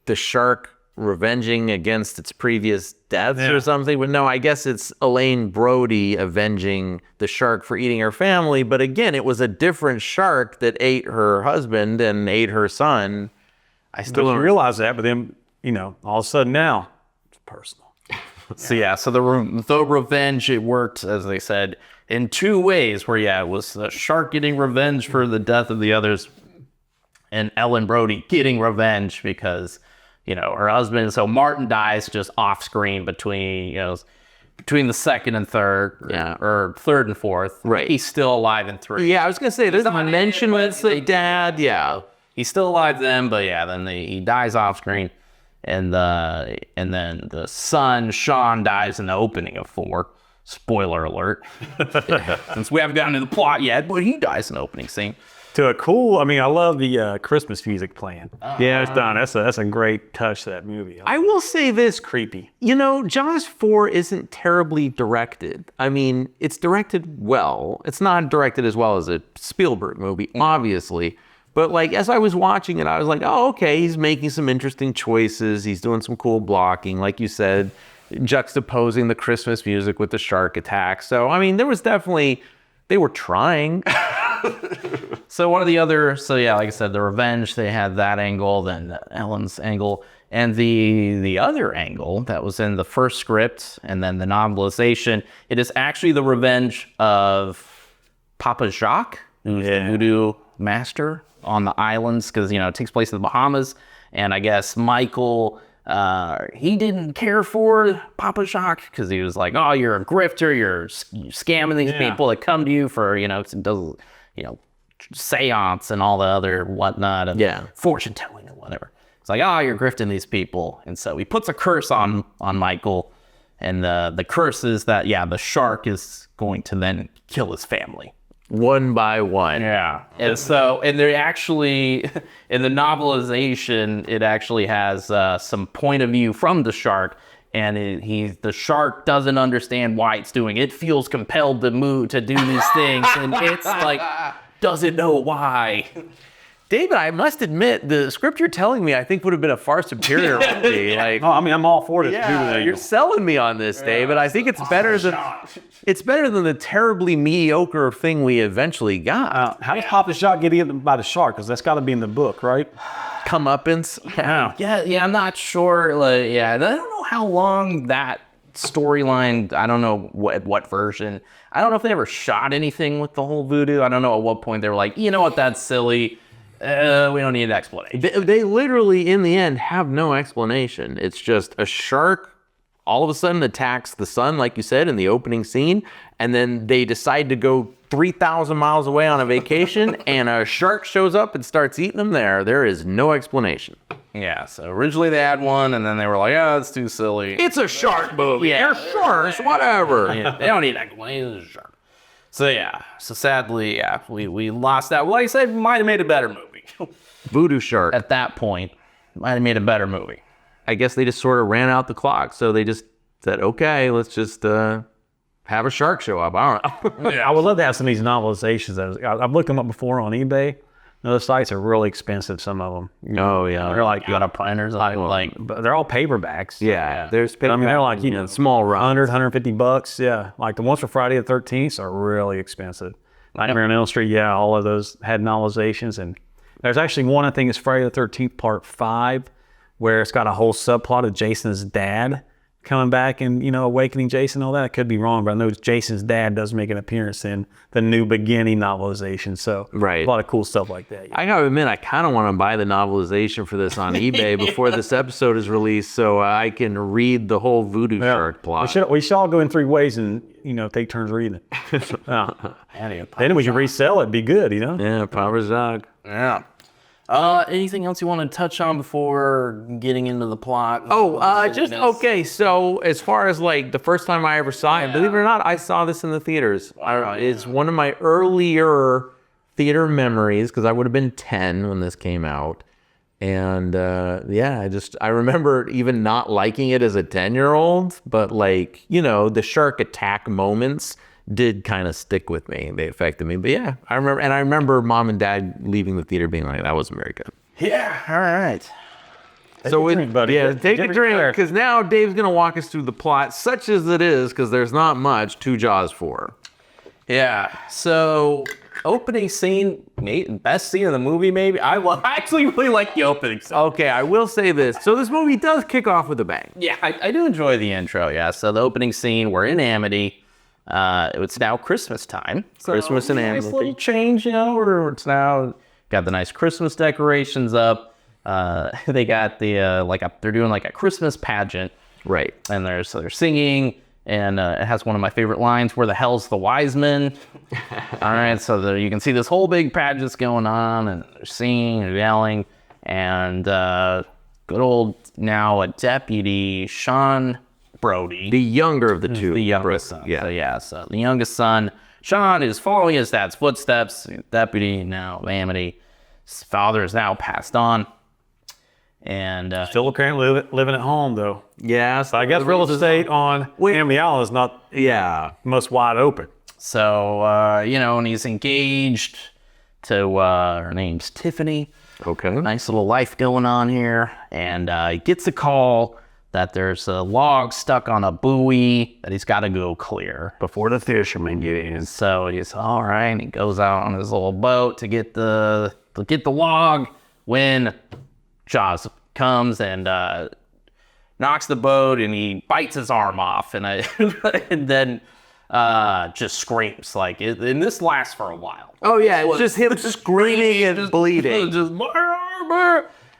the shark revenging against its previous deaths or something. But no, I guess it's Elaine Brody avenging the shark for eating her family. But again, it was a different shark that ate her husband and ate her son. I still don't don't realize that, but then, all of a sudden now, it's personal. So the revenge, it worked, as they said, in 2 ways. Where it was the shark getting revenge for the death of the others, and Ellen Brody getting revenge because her husband. So Martin dies just off screen between the second and third, or third and fourth. Right. He's still alive in 3. Yeah, I was gonna say there's a mention with the dad. Yeah. He's still alive then, but then he dies off screen, and then the son Sean dies in the opening of 4. Spoiler alert, since we haven't gotten to the plot yet, but he dies in the opening scene. To a cool, I love the Christmas music playing. Yeah, it's done. That's a great touch to that movie. I will say this, Creepy. Jaws 4 isn't terribly directed. It's directed well. It's not directed as well as a Spielberg movie, obviously. But like, as I was watching it, I was like, oh, okay, he's making some interesting choices. He's doing some cool blocking, like you said, juxtaposing the Christmas music with the shark attack. So, there was definitely, they were trying. So one of the other, like I said, the revenge, they had that angle, then Ellen's angle, and the other angle that was in the first script and then the novelization, it is actually the revenge of Papa Jacques, who's the voodoo master on the islands, because it takes place in the Bahamas, and I guess Michael, he didn't care for Papa Jacques because he was like, oh, you're a grifter, you're scamming these people that come to you for seance and all the other whatnot, and fortune telling and whatever. It's like, oh, you're grifting these people, and so he puts a curse on Michael, and the curse is that the shark is going to then kill his family. One by one. Yeah. And so, and they actually, in the novelization, it actually has some point of view from the shark, and the shark doesn't understand why it's doing it. It feels compelled to do these things, and it's like, doesn't know why. David, I must admit, the script you're telling me, I think would have been a far superior movie. Like, I'm all for it. You're selling me on this, David. I think it's better than the terribly mediocre thing we eventually got. How does Papa Jacques get eaten by the shark? Because that's got to be in the book, right? Comeuppance. Yeah, I'm not sure. I don't know how long that storyline, I don't know what version. I don't know if they ever shot anything with the whole voodoo. I don't know at what point they were like, you know what, that's silly. We don't need an explanation. They literally, in the end, have no explanation. It's just a shark all of a sudden attacks the son, like you said, in the opening scene, and then they decide to go 3,000 miles away on a vacation, and a shark shows up and starts eating them there. There is no explanation. Yeah, so originally they had one, and then they were like, oh, it's too silly. It's a shark movie. Yeah. They're sharks, whatever. Yeah, they don't need an explanation. It's a shark. So sadly, we lost that. Well, like I said, might have made a better movie. Voodoo shark. At that point. might have made a better movie. I guess they just sort of ran out the clock. So they just said, okay, let's just have a shark show up. I don't know. I would love to have some of these novelizations. I've looked them up before on eBay. Those sites are really expensive, some of them. Oh, yeah. They're like, You got a planners like but they're all paperbacks. Yeah, there's I mean, they're like, small runs. 100, 150 bucks. Yeah. Like the ones for Friday the 13th are really expensive. Nightmare on Elm Street, yeah, all of those had novelizations. And there's actually one, I think it's Friday the 13th, part 5, where it's got a whole subplot of Jason's dad coming back and, awakening Jason and all that. I could be wrong, but I know Jason's dad does make an appearance in the New Beginning novelization. So Right. a lot of cool stuff like that. Yeah. I gotta admit, I kind of want to buy the novelization for this on eBay before this episode is released, so I can read the whole voodoo shark plot. We should all go in 3 ways and, take turns reading it. Then we can resell it. Be good, Yeah, Parmesan. Yeah. Anything else you want to touch on before getting into the plot? Okay. So as far as like the first time I ever saw it, believe it or not, I saw this in the theaters. It's one of my earlier theater memories because I would have been 10 when this came out. And I remember even not liking it as a 10-year-old, but the shark attack moments did kind of stick with me. They affected me. But yeah, I remember mom and dad leaving the theater being like, that wasn't very good. Yeah, all right. So take a drink, clear. because now Dave's going to walk us through the plot, such as it is, because there's not much to Jaws 4. Yeah, so opening scene, best scene of the movie maybe? I actually really like the opening scene. Okay, I will say this. So this movie does kick off with a bang. Yeah, I do enjoy the intro, yeah. So the opening scene, we're in Amity. It's now Christmas time. So Christmas in nice Amity. little change, where it's now got the nice Christmas decorations up. They got they're doing like a Christmas pageant. Right. And they're singing, and it has one of my favorite lines, "Where the hell's the wise men?" All right, so you can see this whole big pageant's going on, and they're singing and yelling, and good old now a deputy, Sean Brody. The younger of the two. The youngest son. Yeah. So the youngest son, Sean, is following his dad's footsteps. Deputy, now Amity. His father is now passed on. And Still currently living at home, though. Yeah. So I guess real estate on Amity Island is not most wide open. so, and he's engaged to, her name's Tiffany. Okay. Nice little life going on here. And he gets a call that there's a log stuck on a buoy that he's got to go clear. Before the fishermen get in. So he's all right. And he goes out on his little boat to get the log when Jaws comes and knocks the boat, and he bites his arm off, and and then just screams and this lasts for a while. Oh yeah, it's just him screaming and bleeding. Just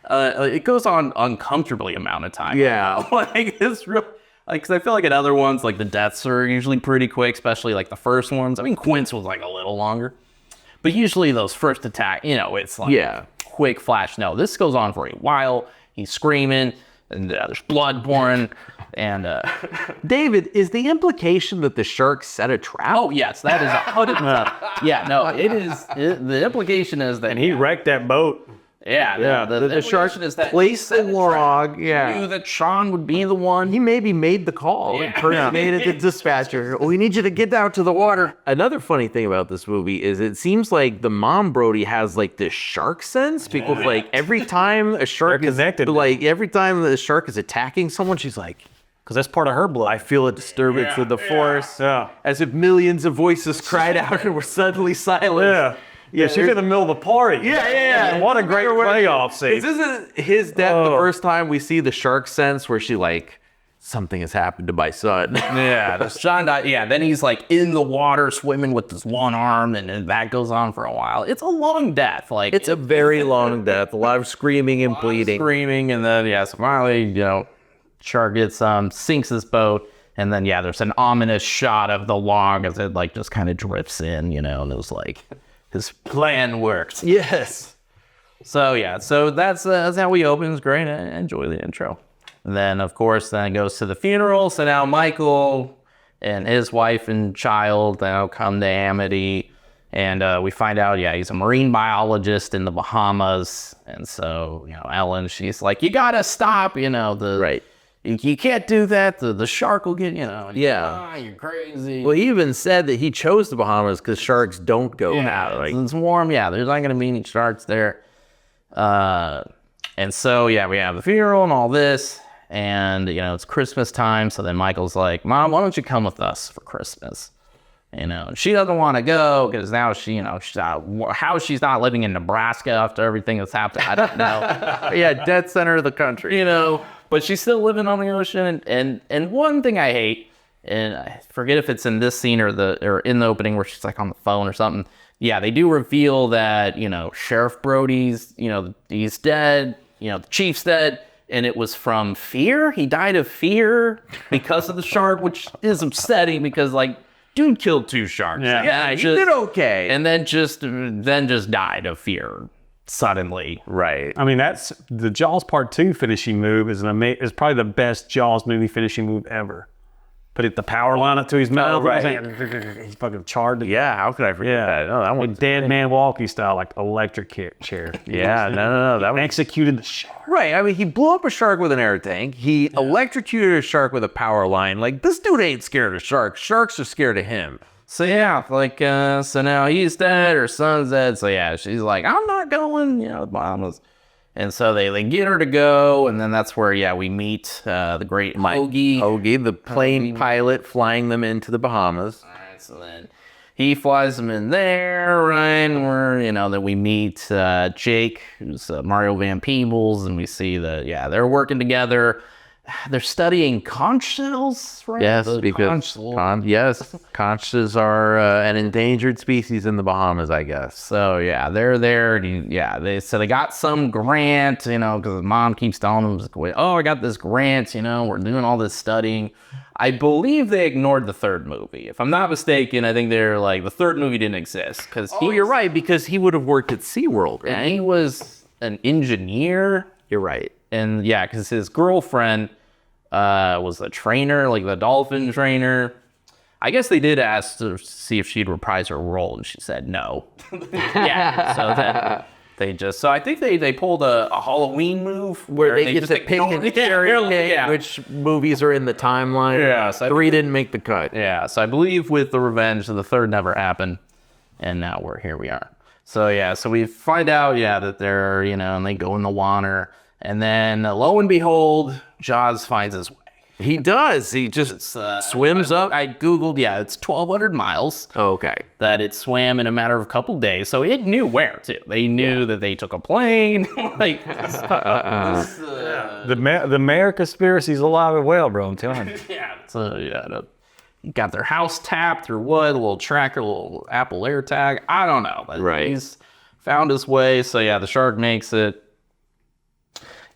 it goes on uncomfortably amount of time. Yeah. It's real. Because I feel like in other ones, the deaths are usually pretty quick, especially the first ones. I mean, Quint's was a little longer, but usually those first attack, it's quick flash. No, this goes on for a while. He's screaming, and there's blood pouring, and David, is the implication that the shark set a trap? oh yes, that is 100%. Yeah, no, it is. The implication is that And he wrecked that boat. the shark is that Place the log. knew Yeah. that Sean would be the one. He maybe made the call. Yeah. Impersonated the dispatcher. We need you to get out to the water. Another funny thing about this movie is it seems like the mom Brody has this shark sense because every time a shark They're connected. every time the shark is attacking someone, she's like, Because that's part of her blood. I feel a disturbance of the force. Yeah. As if millions of voices cried out and were suddenly silent. Yeah, she's in the middle of the party. Yeah. What a great playoff scene. This isn't his death the first time we see the shark sense where she something has happened to my son. Yeah, Sean died. Yeah, then he's in the water swimming with this one arm, and that goes on for a while. It's a long death. It's a very long death. A lot of screaming and bleeding. Screaming, and then so finally, shark gets sinks his boat, and then there's an ominous shot of the log as it just kind of drifts in, and it was his plan worked. Yes. So that's how we open. It's great. I enjoy the intro. And then of course it goes to the funeral. So now Michael and his wife and child now come to Amity, And we find out, yeah, he's a marine biologist in the Bahamas. And so, Ellen, she's like, you gotta stop, Right. You can't do that. The shark will get, Yeah. you're crazy. Well, he even said that he chose the Bahamas because sharks don't go out. Like, It's warm. Yeah, there's not going to be any sharks there. And so, yeah, we have the funeral and all this. And, it's Christmas time. So then Michael's like, Mom, why don't you come with us for Christmas? And she doesn't want to go because now how she's not living in Nebraska after everything that's happened, I don't know. yeah, dead center of the country. But she's still living on the ocean. And one thing I hate, and I forget if it's in this scene or in the opening where she's like on the phone or something. Yeah, they do reveal that, Sheriff Brody's, he's dead, the chief's dead. And it was from fear. He died of fear because of the shark, which is upsetting because, like, dude killed 2 sharks. Yeah, he did okay. And then just died of fear suddenly. Right. I mean, that's the Jaws Part 2 finishing move is is probably the best Jaws movie finishing move ever. Put the power line up to his mouth. right. He's fucking charred. Yeah, how could I forget that? Oh, that one. Dead man walking style, like electric chair. Yeah, no. That one. Executed the shark. Right. I mean, he blew up a shark with an air tank. He electrocuted a shark with a power line. Like, this dude ain't scared of sharks. Sharks are scared of him. So yeah, so now he's dead, her son's dead. So yeah, she's like, I'm not going, the Bahamas. And so they get her to go, and then that's where, we meet the great Hoagie, the plane pilot flying them into the Bahamas. All right, so then he flies them in there, right? And then we meet Jake, who's Mario Van Peebles, and we see that, they're working together. They're studying conch shells, right? Yes, because conches are an endangered species in the Bahamas, I guess. So yeah, they're there. They got some grant, because mom keeps telling them, oh, I got this grant, we're doing all this studying. I believe they ignored the 3rd movie. If I'm not mistaken, I think they're like, the 3rd movie didn't exist. You're right, because he would have worked at SeaWorld, right? And he was an engineer. You're right. And yeah, because his girlfriend was a trainer, like the dolphin trainer. I guess they did ask to see if she'd reprise her role, and she said no. Yeah, so then so I think they pulled a Halloween move where they get to pick and cherry which movies are in the timeline. Yeah, so 3 didn't make the cut. Yeah, so I believe with The Revenge, the 3rd never happened, and now here we are. So so we find out, that they're, and they go in the water. And then, lo and behold, Jaws finds his way. He does. He just swims up. I Googled, it's 1,200 miles. Okay. That it swam in a matter of a couple days. So it knew where to. They knew that they took a plane. The mayor conspiracy's alive and well, bro. I'm telling you. So, got their house tapped or what? A little tracker, a little Apple AirTag. I don't know. But right. He's found his way. So, the shark makes it.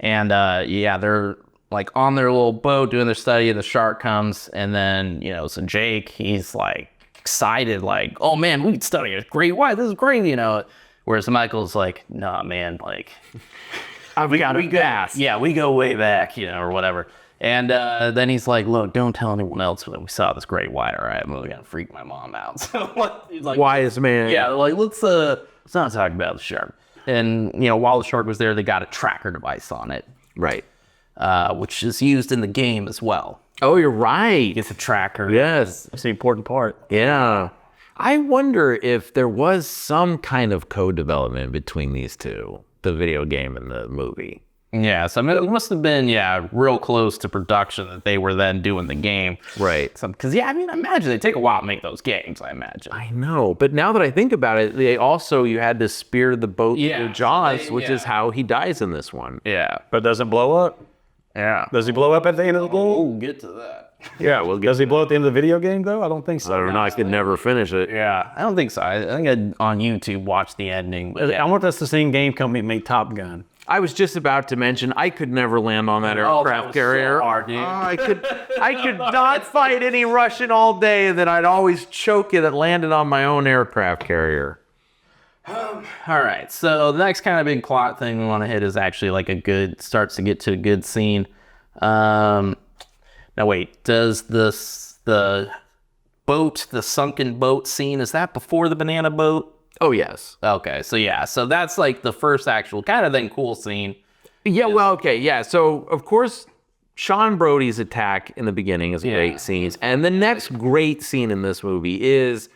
And they're like on their little boat doing their study, and the shark comes, and then so Jake, he's like excited, like, oh man, we can study a great white, this is great, whereas Michael's like, nah man, like we go way back, or whatever. And then he's like, look, don't tell anyone else that we saw this great white, all right? I'm really gonna freak my mom out. So he's like, wise man. Yeah, like let's not talk about the shark. And, while the shark was there, they got a tracker device on it. Right. Which is used in the game as well. Oh, you're right. It's a tracker. Yes. That's the important part. Yeah. I wonder if there was some kind of co-development between these two, the video game and the movie. Yeah, so it must have been, real close to production that they were then doing the game. Right. Because, I imagine they take a while to make those games, I imagine. I know, but now that I think about it, you had to spear the boat through Jaws, which is how he dies in this one. Yeah. But does it blow up? Yeah. Does he blow up at the end of the game? We'll get to that. Yeah, does he blow at the end of the video game, though? I don't think so. I don't know, I could never finish it. Yeah, I don't think so. I think I'd on YouTube watch the ending. But I want us to same game company that made Top Gun. I was just about to mention I could never land on that aircraft carrier. So hard, dude. I could not fight any Russian all day, and then I'd always choke it that landed on my own aircraft carrier. All right, so the next kind of big plot thing we want to hit is actually like starts to get to a good scene. Now wait, does the boat, the sunken boat scene, is that before the banana boat? Oh, yes. Okay, so yeah, so that's like the first actual kind of then cool scene. Yeah, well, okay, yeah. So, of course, Sean Brody's attack in the beginning is a great scene. And the next great scene in this movie is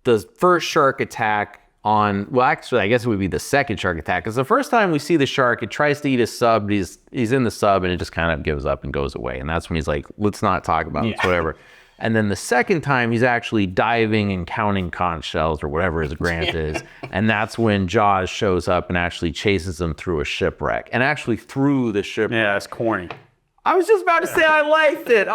the first shark attack on, well, actually, I guess it would be the second shark attack. Because the first time we see the shark, it tries to eat a sub. He's in the sub, and it just kind of gives up and goes away. And that's when he's like, let's not talk about this, whatever. And then the second time, he's actually diving and counting conch shells or whatever his grant is. And that's when Jaws shows up and actually chases him through a shipwreck. And actually through the shipwreck. Yeah, it's corny. I was just about to say I liked it.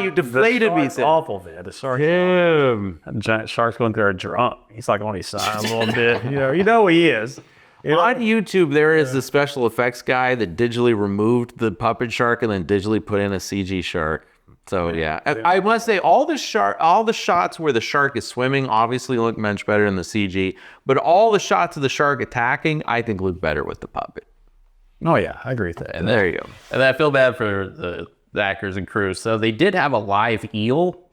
You deflated me. It's awful, man. The shark. Him. That giant shark's going through there drunk. He's like on his side a little bit. You know he is. On YouTube, there is a special effects guy that digitally removed the puppet shark and then digitally put in a CG shark. So yeah, I must say all the shots where the shark is swimming obviously look much better in the CG, but all the shots of the shark attacking I think look better with the puppet. Oh yeah, I agree with that. And there you go. And I feel bad for the actors and crew. So they did have a live eel.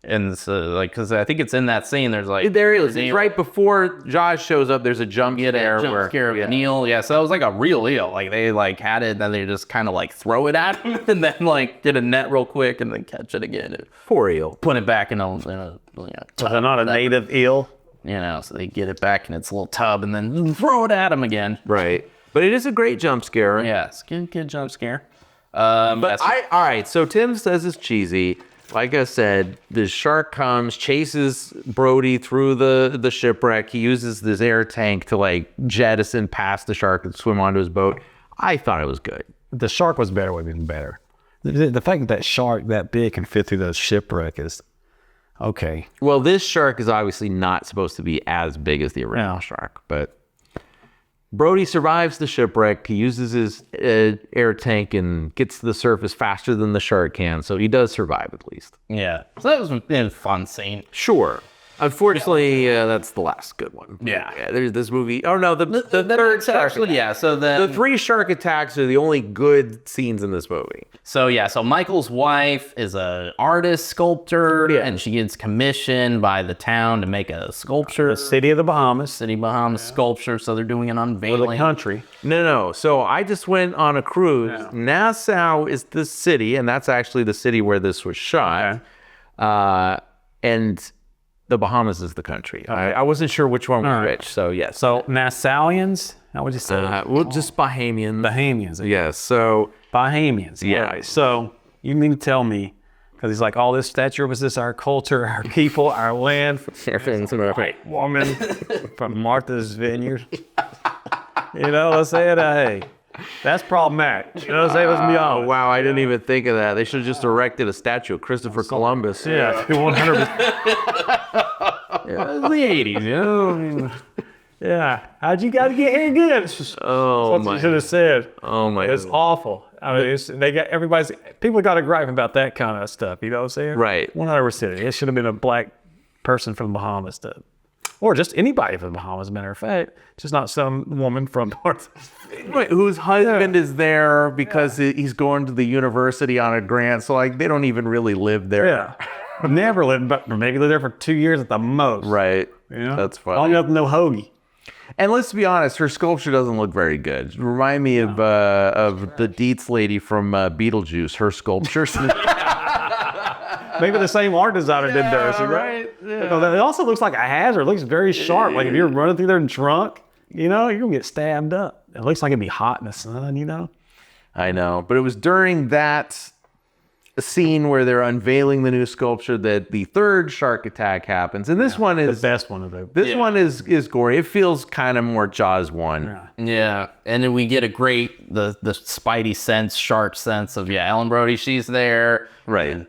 And so, like, because I think it's in that scene. There's like there it is. It's right before Jaws shows up. There's a jump scare. Jump scare of an eel. Yeah, so it was like a real eel. Like they like had it, and then they just kind of like throw it at him, and then like get a net real quick, and then catch it again. And poor eel. Put it back in a So they're not a native eel. So they get it back in its little tub, and then throw it at him again. Right. But it is a great jump scare. Yeah, it's a good jump scare. All right. So Tim says it's cheesy. Like I said, the shark comes, chases Brody through the shipwreck. He uses this air tank to like jettison past the shark and swim onto his boat. I thought it was good. The shark was better, would have been better. The fact that shark that big can fit through the shipwreck is okay. Well, this shark is obviously not supposed to be as big as the original shark, but Brody survives the shipwreck. He uses his air tank and gets to the surface faster than the shark can, so he does survive at least. Yeah, so that was a fun scene. Sure. Unfortunately, that's the last good one. Yeah. There's this movie. Oh no, the third shark attack. Yeah, so the three shark attacks are the only good scenes in this movie. So Michael's wife is an artist sculptor, and she gets commissioned by the town to make a sculpture. The city of the Bahamas. Sculpture. So they're doing an unveiling. Or the country. No. So I just went on a cruise. Yeah. Nassau is the city, and that's actually the city where this was shot. Okay. And the Bahamas is the country. Okay. I wasn't sure which one was which, so yes. So Nassauians? How would you say? Well, just Bahamians. Bahamians. Yes, so. Bahamians. Yeah. Right. So you mean to tell me, because he's like, all this stature, was this our culture, our people, our land? White woman from Martha's Vineyard. Let's say it, hey. That's problematic. Let's be honest. Wow, I didn't even think of that. They should have just erected a statue of Christopher Columbus. Yeah, 100%. It was the 80s, Yeah, how'd you guys get here again? Oh my! You should have said. Oh my! It's awful. I mean, people got a gripe about that kind of stuff. You know what I'm saying? Right. 100%. It should have been a black person from the Bahamas to. Or just anybody from the Bahamas, as a matter of fact. Just not some woman from North. Right, whose husband is there because he's going to the university on a grant. So, like, they don't even really live there. Yeah. Never lived, but maybe lived there for 2 years at the most. Right. That's funny. Long enough to know hoagie. And let's be honest, her sculpture doesn't look very good. Remind me of the Dietz lady from Beetlejuice, her sculptures. Maybe the same art designer did those, right? Yeah. It also looks like a hazard. It looks very sharp. Like if you're running through there drunk, you're going to get stabbed up. It looks like it'd be hot in the sun, I know. But it was during that scene where they're unveiling the new sculpture that the third shark attack happens. And this one is the best one of those. This one is gory. It feels kind of more Jaws 1. Yeah. And then we get a great, the spidey sense, shark sense of, Ellen Brody, she's there. Right. And,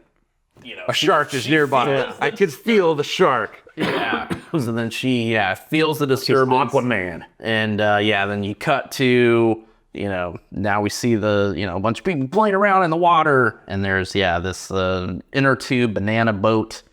a shark is nearby. Yeah. I could feel the shark. Yeah. So then she feels the disturbance. Aquaman. And then you cut to, now we see a bunch of people playing around in the water. And there's, this inner tube banana boat.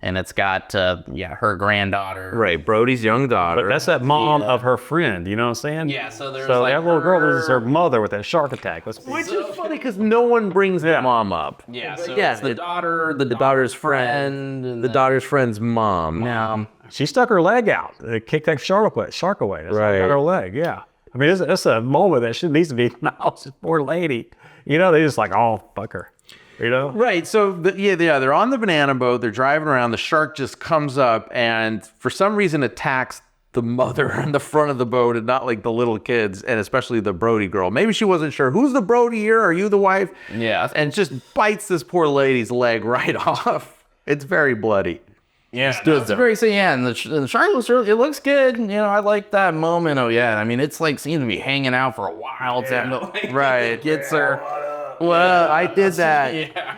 and it's got her granddaughter. Right, Brody's young daughter. But that's that mom of her friend, you know what I'm saying? Yeah, so there's So like that little girl her- is her mother with that shark attack. Let's be Which is funny because no one brings the mom up. Yeah, so Yeah, it's the daughter, the daughter's friend, and the daughter's friend's mom. now. She stuck her leg out. Kicked that shark away. That's Right. got her leg. Yeah. I mean, that's a moment that needs to be acknowledged. This poor lady. You know, they just like, oh, fuck her. You know? Right, so they're on the banana boat, they're driving around, the shark just comes up and for some reason attacks the mother in the front of the boat and not like the little kids, and especially the Brody girl. Maybe she wasn't sure, who's the Brody here? Are you the wife? Yeah. And just bites this poor lady's leg right off. It's very bloody. Yeah, it's very and the shark looks really, it looks good. You know, I like that moment. Oh yeah, I mean, it's like seems to be hanging out for a while. Right. Gets her. Well, I did that. Yeah.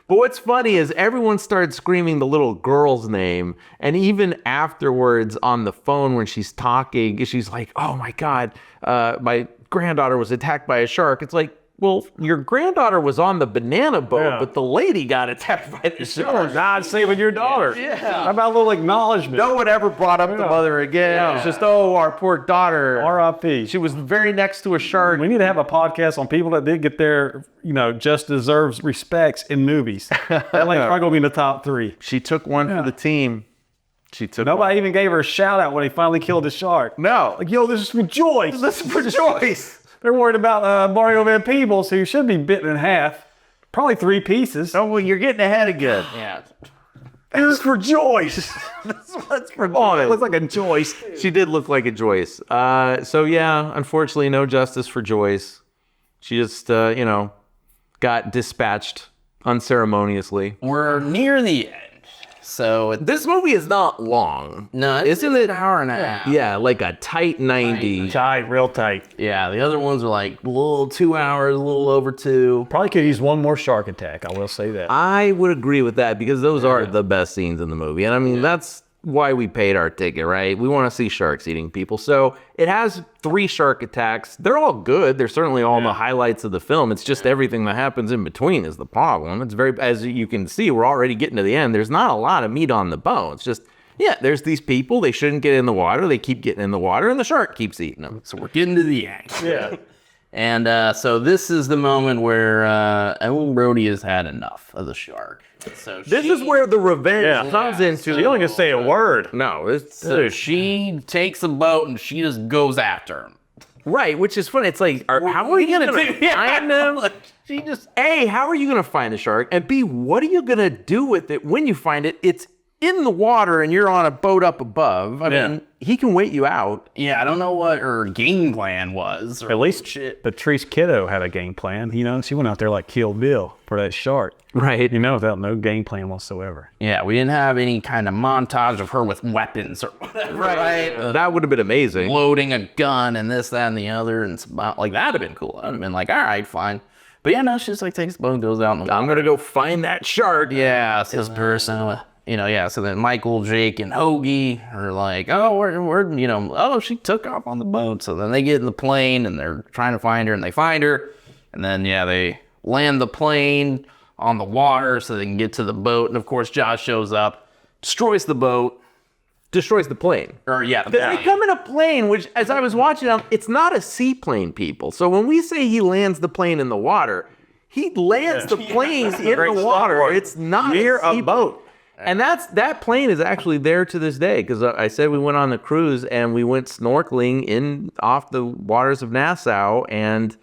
But what's funny is everyone started screaming the little girl's name. And even afterwards on the phone when she's talking, she's like, oh my God, my granddaughter was attacked by a shark. It's like, well, your granddaughter was on the banana boat, but the lady got attacked by the shark. God saving your daughter. Yeah. How about a little acknowledgement? No one ever brought up the mother again. It's just, oh, our poor daughter. R.I.P. She was very next to a shark. We need to have a podcast on people that did get their, just deserves respects in movies. That like probably gonna be in the top 3. She took one for the team. She took Nobody even gave her a shout out when he finally killed the shark. No. Like, yo, this is for Joyce. This is for Joyce. They're worried about Mario Van Peebles, who should be bitten in half. Probably 3 pieces. Oh, well, you're getting ahead again. Yeah. This is for Joyce. That's for Oh, it looks like a Joyce. She did look like a Joyce. So yeah, unfortunately, no justice for Joyce. She just, got dispatched unceremoniously. We're near the end. So This movie is not long. no, Isn't it? an hour and a half. Yeah, like a tight 90. Tight, real tight. Yeah, the other ones are like a little 2 hours, a little over 2. Probably could use one more shark attack. I will say that. I would agree with that because those are the best scenes in the movie. And I mean, that's why we paid our ticket, right? We want to see sharks eating people. So it has 3 shark attacks. They're all good. They're certainly all the highlights of the film. It's just everything that happens in between is the problem. It's very, as you can see, we're already getting to the end. There's not a lot of meat on the bone. It's just, there's these people. They shouldn't get in the water. They keep getting in the water and the shark keeps eating them. So we're getting to the end. Yeah. And so this is the moment where Ellen Brody has had enough of the shark. So This is where the revenge comes into. She only can say a word. No, it's So she takes a boat and she just goes after him. right, which is funny. It's like, how are you gonna find them? She just A, how are you gonna find the shark? And B, what are you gonna do with it when you find it? It's in the water and you're on a boat up above. I mean, he can wait you out. I don't know what her game plan was. At least Patrice Kiddo had a game plan. She went out there like Kill Bill for that shark. Right. Without no game plan whatsoever. Yeah, we didn't have any kind of montage of her with weapons or whatever. Right. That would have been amazing. Loading a gun and this, that, and the other. And it's about, like, that'd have been cool. I'd have been like, all right, fine. But yeah, no, she just like takes the boat and goes out. I'm gonna go find that shark. Yeah, it's his person. So then Michael, Jake, and Hoagie are like, oh, we're she took off on the boat. So then they get in the plane and they're trying to find her and they find her. And then, they land the plane on the water so they can get to the boat. And of course, Josh shows up, destroys the boat. Destroys the plane. They come in a plane, which, as I was watching them, it's not a seaplane, people. So when we say he lands the plane in the water, he lands the plane in the water. It's not Near a boat. And that plane is actually there to this day, because I said we went on the cruise and we went snorkeling off the waters of Nassau, and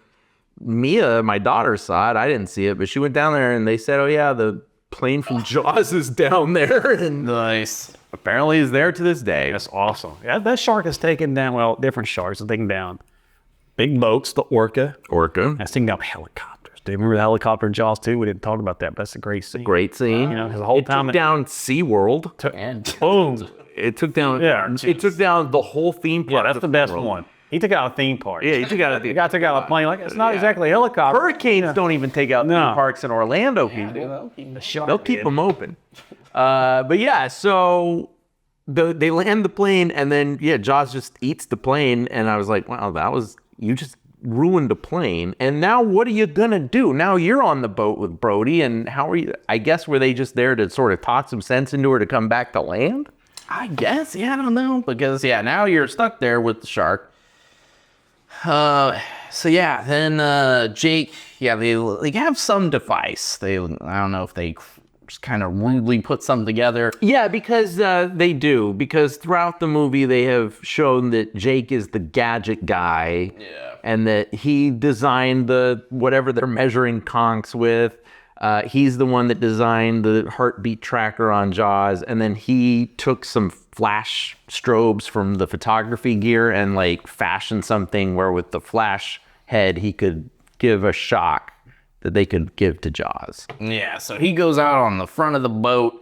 Mia, my daughter, saw it. I didn't see it, but she went down there and they said, oh yeah, the plane from Jaws is down there. And Nice. apparently is there to this day. That's awesome. Yeah, that shark has taken down, different sharks have taken down big boats, the orca. Orca. That's taken down helicopters. Do you remember the helicopter in Jaws 2? We didn't talk about that, but that's a great scene. Great scene. Because the whole It time took down SeaWorld. And boom. It took down. Yeah. It took down the whole theme park. Yeah, that's the best one. He took out a theme park. Yeah, he took out The guy took out a plane. Like, it's not exactly a helicopter. Hurricanes don't even take out No. theme parks in Orlando, people. The shark They'll keep did. them open. But yeah, so they land the plane, and then Jaws just eats the plane, and I was like, wow, you just ruined a plane. And now what are you gonna do? Now you're on the boat with Brody, and how are you? I guess were they just there to sort of talk some sense into her to come back to land? I guess, yeah, I don't know, because now you're stuck there with the shark. So yeah, then Jake, they have some device. I don't know if they just kind of rudely put something together. Yeah, because they do. Because throughout the movie, they have shown that Jake is the gadget guy. Yeah. And that he designed whatever they're measuring conchs with. He's the one that designed the heartbeat tracker on Jaws. And then he took some flash strobes from the photography gear and like fashioned something where with the flash head, he could give a shock that they could give to Jaws. Yeah, so he goes out on the front of the boat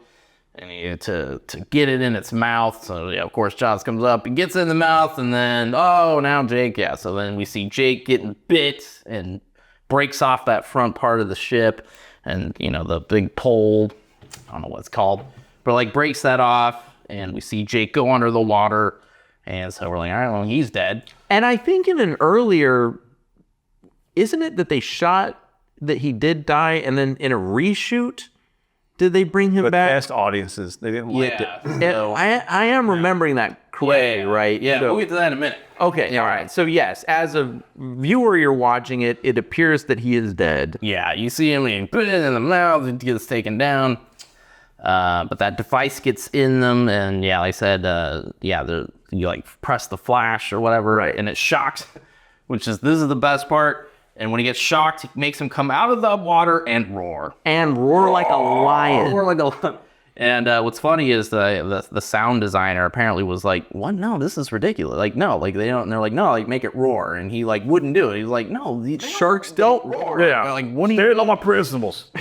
and to get it in its mouth. So yeah, of course Jaws comes up and gets it in the mouth, and then now Jake, so then we see Jake getting bit and breaks off that front part of the ship, and the big pole, I don't know what it's called, but like breaks that off, and we see Jake go under the water, and so we're like, all right, well, he's dead. And I think in an earlier, isn't it that they shot that he did die, and then in a reshoot, did they bring him But back? past audiences, they didn't like it. And I am remembering that correctly, right? Yeah, So- we'll get to that in a minute. Okay, all right. So yes, as a viewer, you're watching it, it appears that he is dead. Yeah, you see him and put it in the mouth, it gets taken down. But that device gets in them, and like I said, you like press the flash or whatever, Right. and it shocks, this is the best part. And when he gets shocked, it makes him come out of the water and roar. And roar like a lion. Roar like a lion. And what's funny is the sound designer apparently was like, "What? No, this is ridiculous. Like, no, like they don't." And they're like, "No, like make it roar." And he like wouldn't do it. He's like, "No, the Sharks don't roar. Yeah. They're like, what do you Stand on my principles.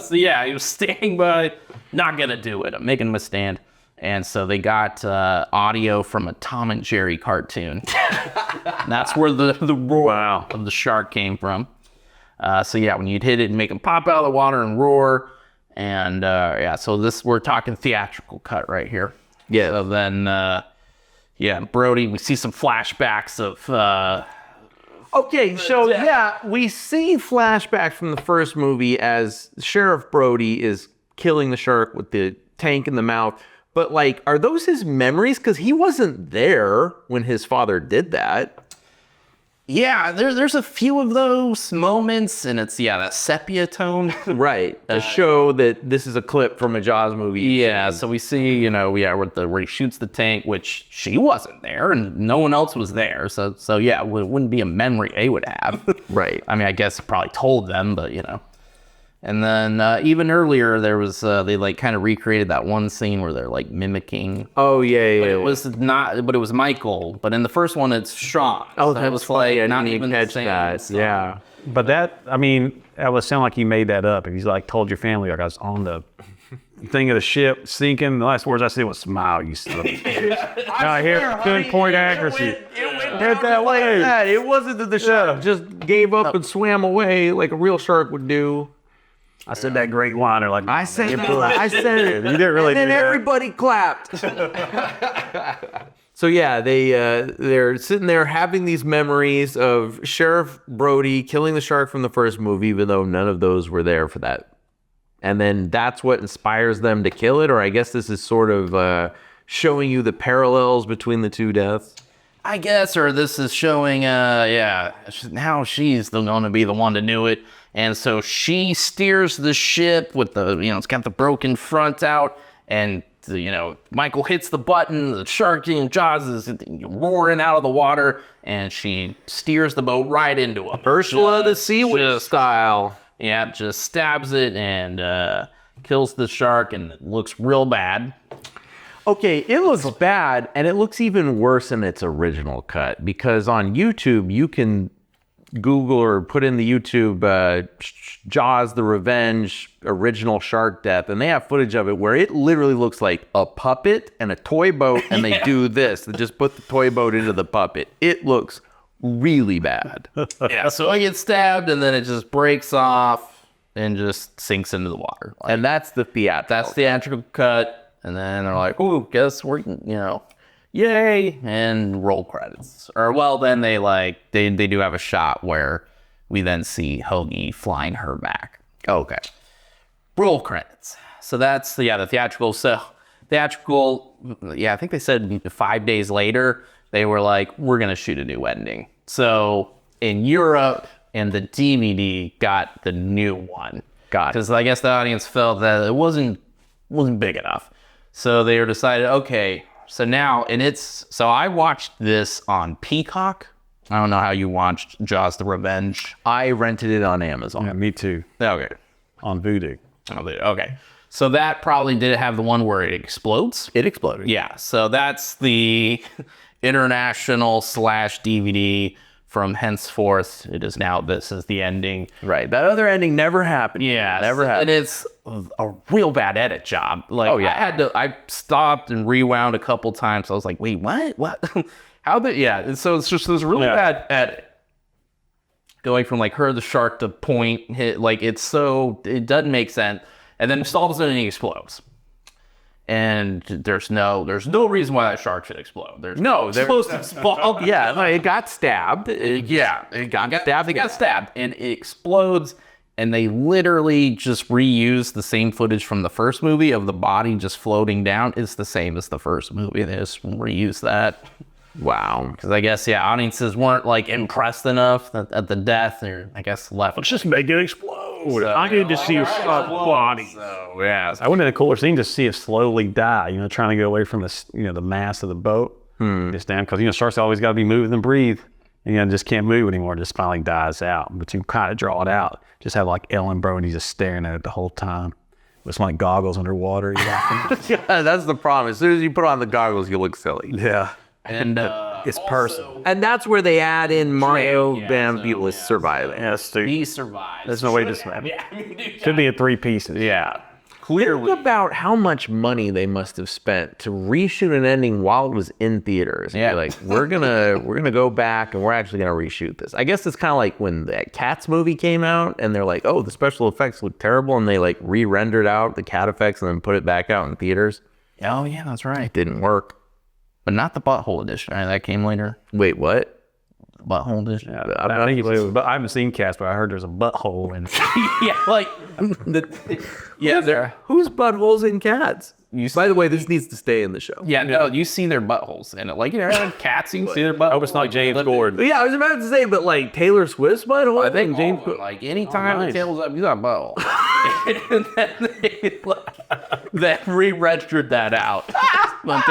So yeah, he was standing by, not gonna do it. I'm making him a stand. And so they got audio from a Tom and Jerry cartoon. And that's where the roar of the shark came from. So yeah, when you'd hit it and make him pop out of the water and roar. And so we're talking theatrical cut right here. Yeah. So then, Brody, we see some flashbacks of Okay, so we see flashbacks from the first movie as Sheriff Brody is killing the shark with the tank in the mouth. But like, are those his memories? Because he wasn't there when his father did that. Yeah, there's a few of those moments, and it's that sepia tone. Right. To show that this is a clip from a Jaws movie. Yeah, so we see, where he shoots the tank, which she wasn't there, and no one else was there. So yeah, it wouldn't be a memory they would have. Right. I mean, I guess it probably told them, but And then even earlier, there was they like kind of recreated that one scene where they're like mimicking. Oh yeah. It was not, but it was Michael. But in the first one, it's Sean. Oh, so that it was was funny. like I not didn't even catch the same that. song. Yeah. But that would sound like he made that up. If he's like told your family, like I was on the thing of the ship sinking, the last words I said was "smile, you son of a." I hear pinpoint accuracy. It went that way. That. It wasn't that the shark just gave up and swam away like a real shark would do. I said that great whiner like I said it. I said it. You didn't really And then do that. everybody clapped. So yeah, they're sitting there having these memories of Sheriff Brody killing the shark from the first movie, even though none of those were there for that. And then that's what inspires them to kill it, or I guess this is sort of showing you the parallels between the two deaths. I guess, or this is showing, now she's going to be the one to do it. And so she steers the ship with the, it's got the broken front out, and, Michael hits the button, the shark, Jaws is roaring out of the water, and she steers the boat right into him. Ursula the Sea Witch style. Yeah, just stabs it and kills the shark, and it looks real bad. Okay, it looks bad, and it looks even worse in its original cut, because on YouTube, you can Google or put in the YouTube Jaws the Revenge original shark death, and they have footage of it where it literally looks like a puppet and a toy boat, and they do this. They just put the toy boat into the puppet. It looks really bad. Yeah, so I get stabbed, and then it just breaks off and just sinks into the water. And that's the theatrical. That's theatrical cut. And then they're like, "Oh, guess we're yay, and roll credits. Or well, then they do have a shot where we then see Hoagie flying her back. Okay. Roll credits. So that's the theatrical. So theatrical, I think they said 5 days later, they were like, we're going to shoot a new ending. So in Europe, and the DVD got the new one. Because I guess the audience felt that it wasn't big enough. So they decided, okay, so now, so I watched this on Peacock. I don't know how you watched Jaws the Revenge. I rented it on Amazon. Yeah, me too. Okay. On Vudu. Okay. So that probably did have the one where it explodes. It exploded. Yeah. So that's the international / DVD from henceforth. It is now, this is the ending. Right. That other ending never happened. Yeah. Never happened. And it's a real bad edit job. Like, oh, yeah. I stopped and rewound a couple times. I was like, wait, what? How did, and so it's just this really bad edit. Going from like her, the shark, to point, hit, like it doesn't make sense. And then all of a sudden he explodes. And there's no reason why that shark should explode. There's explosive ball. Yeah, no, it got stabbed. It got stabbed. It got stabbed, and it explodes. And they literally just reused the same footage from the first movie of the body just floating down. It's the same as the first movie. They just reused that. Wow. Because I guess, audiences weren't like impressed enough at the death. They're, I guess, left. Let's just make it explode. I need to see a body. So, yeah. I wouldn't have a cooler scene to see it slowly die, trying to get away from the mass of the boat. Just down, because, sharks always got to be moving and breathe. And, just can't move anymore. Just finally dies out. But you kind of draw it out. Just have like Ellen Brody just staring at it the whole time with some like goggles underwater. Yeah, that's the problem. As soon as you put on the goggles, you look silly. Yeah. And it's personal. And that's where they add in Mario Van Peebles surviving. Yes, dude. he survives. There's no way to survive. Should be in 3 pieces. Yeah. Clearly. Think about how much money they must have spent to reshoot an ending while it was in theaters. Yeah. Like, we're gonna go back and we're actually gonna reshoot this. I guess it's kind of like when that Cats movie came out and they're like, oh, the special effects look terrible, and they like re-rendered out the cat effects and then put it back out in theaters. Oh, yeah, that's right. It didn't work. But not the butthole edition, right? That came later. Wait, what? Butthole edition. Yeah, I think but I haven't seen Cats, but I heard there's a butthole in it. Yeah, like Whose buttholes in Cats? By the way, this needs to stay in the show. Yeah, no, you see their buttholes in it. Like, cats, you can see their buttholes. I hope it's not James Gordon. Yeah, I was about to say, but like Taylor Swift's butthole? I think James like anytime nice. the tail's up, you got a butthole. And then they re-registered that out. But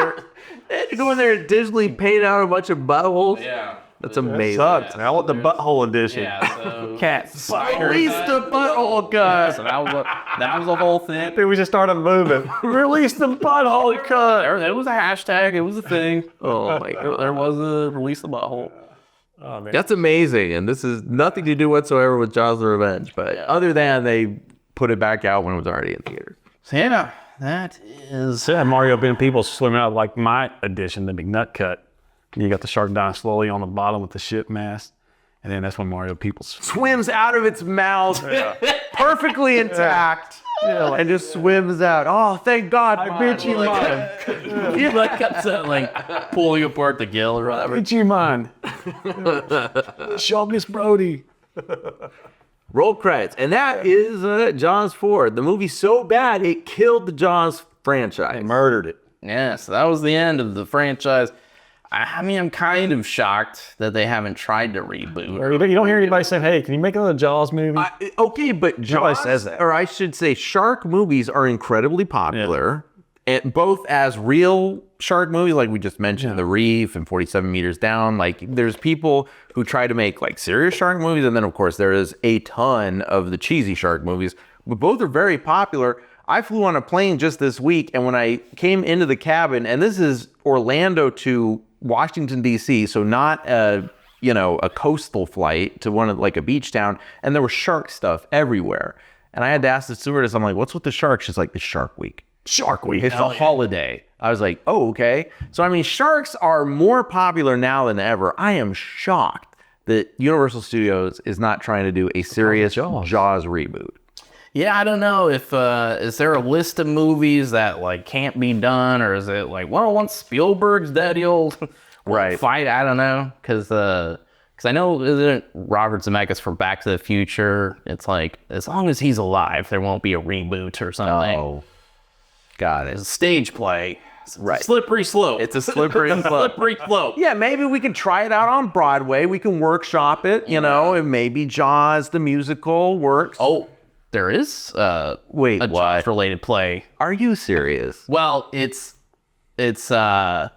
They had to go in there and digitally paint out a bunch of buttholes. yeah. That's amazing. Sucks. I want the butthole edition. Yeah, so Cats. Release the butthole cut. So that was the whole thing. Dude, we just started moving. Release the butthole cut. There was a hashtag. It was a thing. Oh my god. There was a release the butthole. Oh, man. That's amazing. And this is nothing to do whatsoever with Jaws the Revenge, but other than they put it back out when it was already in theaters. So yeah, that is. So had Mario Van Peebles swimming out like my edition, the McNut cut. You got the shark dying slowly on the bottom with the ship mast. And then that's when Mario Peebles Swims out of its mouth, perfectly intact, and just swims out. Oh, thank God. I bet you mine. You like kept like pulling apart the gill or whatever. Bet you mine. Show Miss Brody. Roll credits. And that is Jaws 4. The movie's so bad, it killed the Jaws franchise. They murdered it. Yeah, so that was the end of the franchise. I mean, I'm kind of shocked that they haven't tried to reboot. Or you don't hear anybody saying, hey, can you make another Jaws movie? Okay, but Jaws, says that. or I should say shark movies are incredibly popular, and both as real shark movies, like we just mentioned, The Reef and 47 Meters Down. Like, there's people who try to make like serious shark movies, and then of course there is a ton of the cheesy shark movies, but both are very popular. I flew on a plane just this week, and when I came into the cabin, and this is Orlando to Washington, D.C., so not a coastal flight to one of like a beach town, and there was shark stuff everywhere. And I had to ask the stewardess, I'm like, what's with the sharks? She's like, it's Shark Week. Shark Week. It's a holiday. I was like, oh, okay. So, I mean, sharks are more popular now than ever. I am shocked that Universal Studios is not trying to do a serious Jaws reboot. Yeah, I don't know if is there a list of movies that like can't be done, or is it like, well, once Spielberg's dead, he'll fight. I don't know, because I know, isn't Robert Zemeckis from Back to the Future? It's like, as long as he's alive, there won't be a reboot or something. Oh, got it. It's a stage play. It's Right. a slippery slope. It's a slippery slope. slippery slope. Yeah, maybe we can try it out on Broadway. We can workshop it, you know, and maybe Jaws the musical works. Oh, there is Wait, a what? Jaws-related play. Are you serious? Well, it's a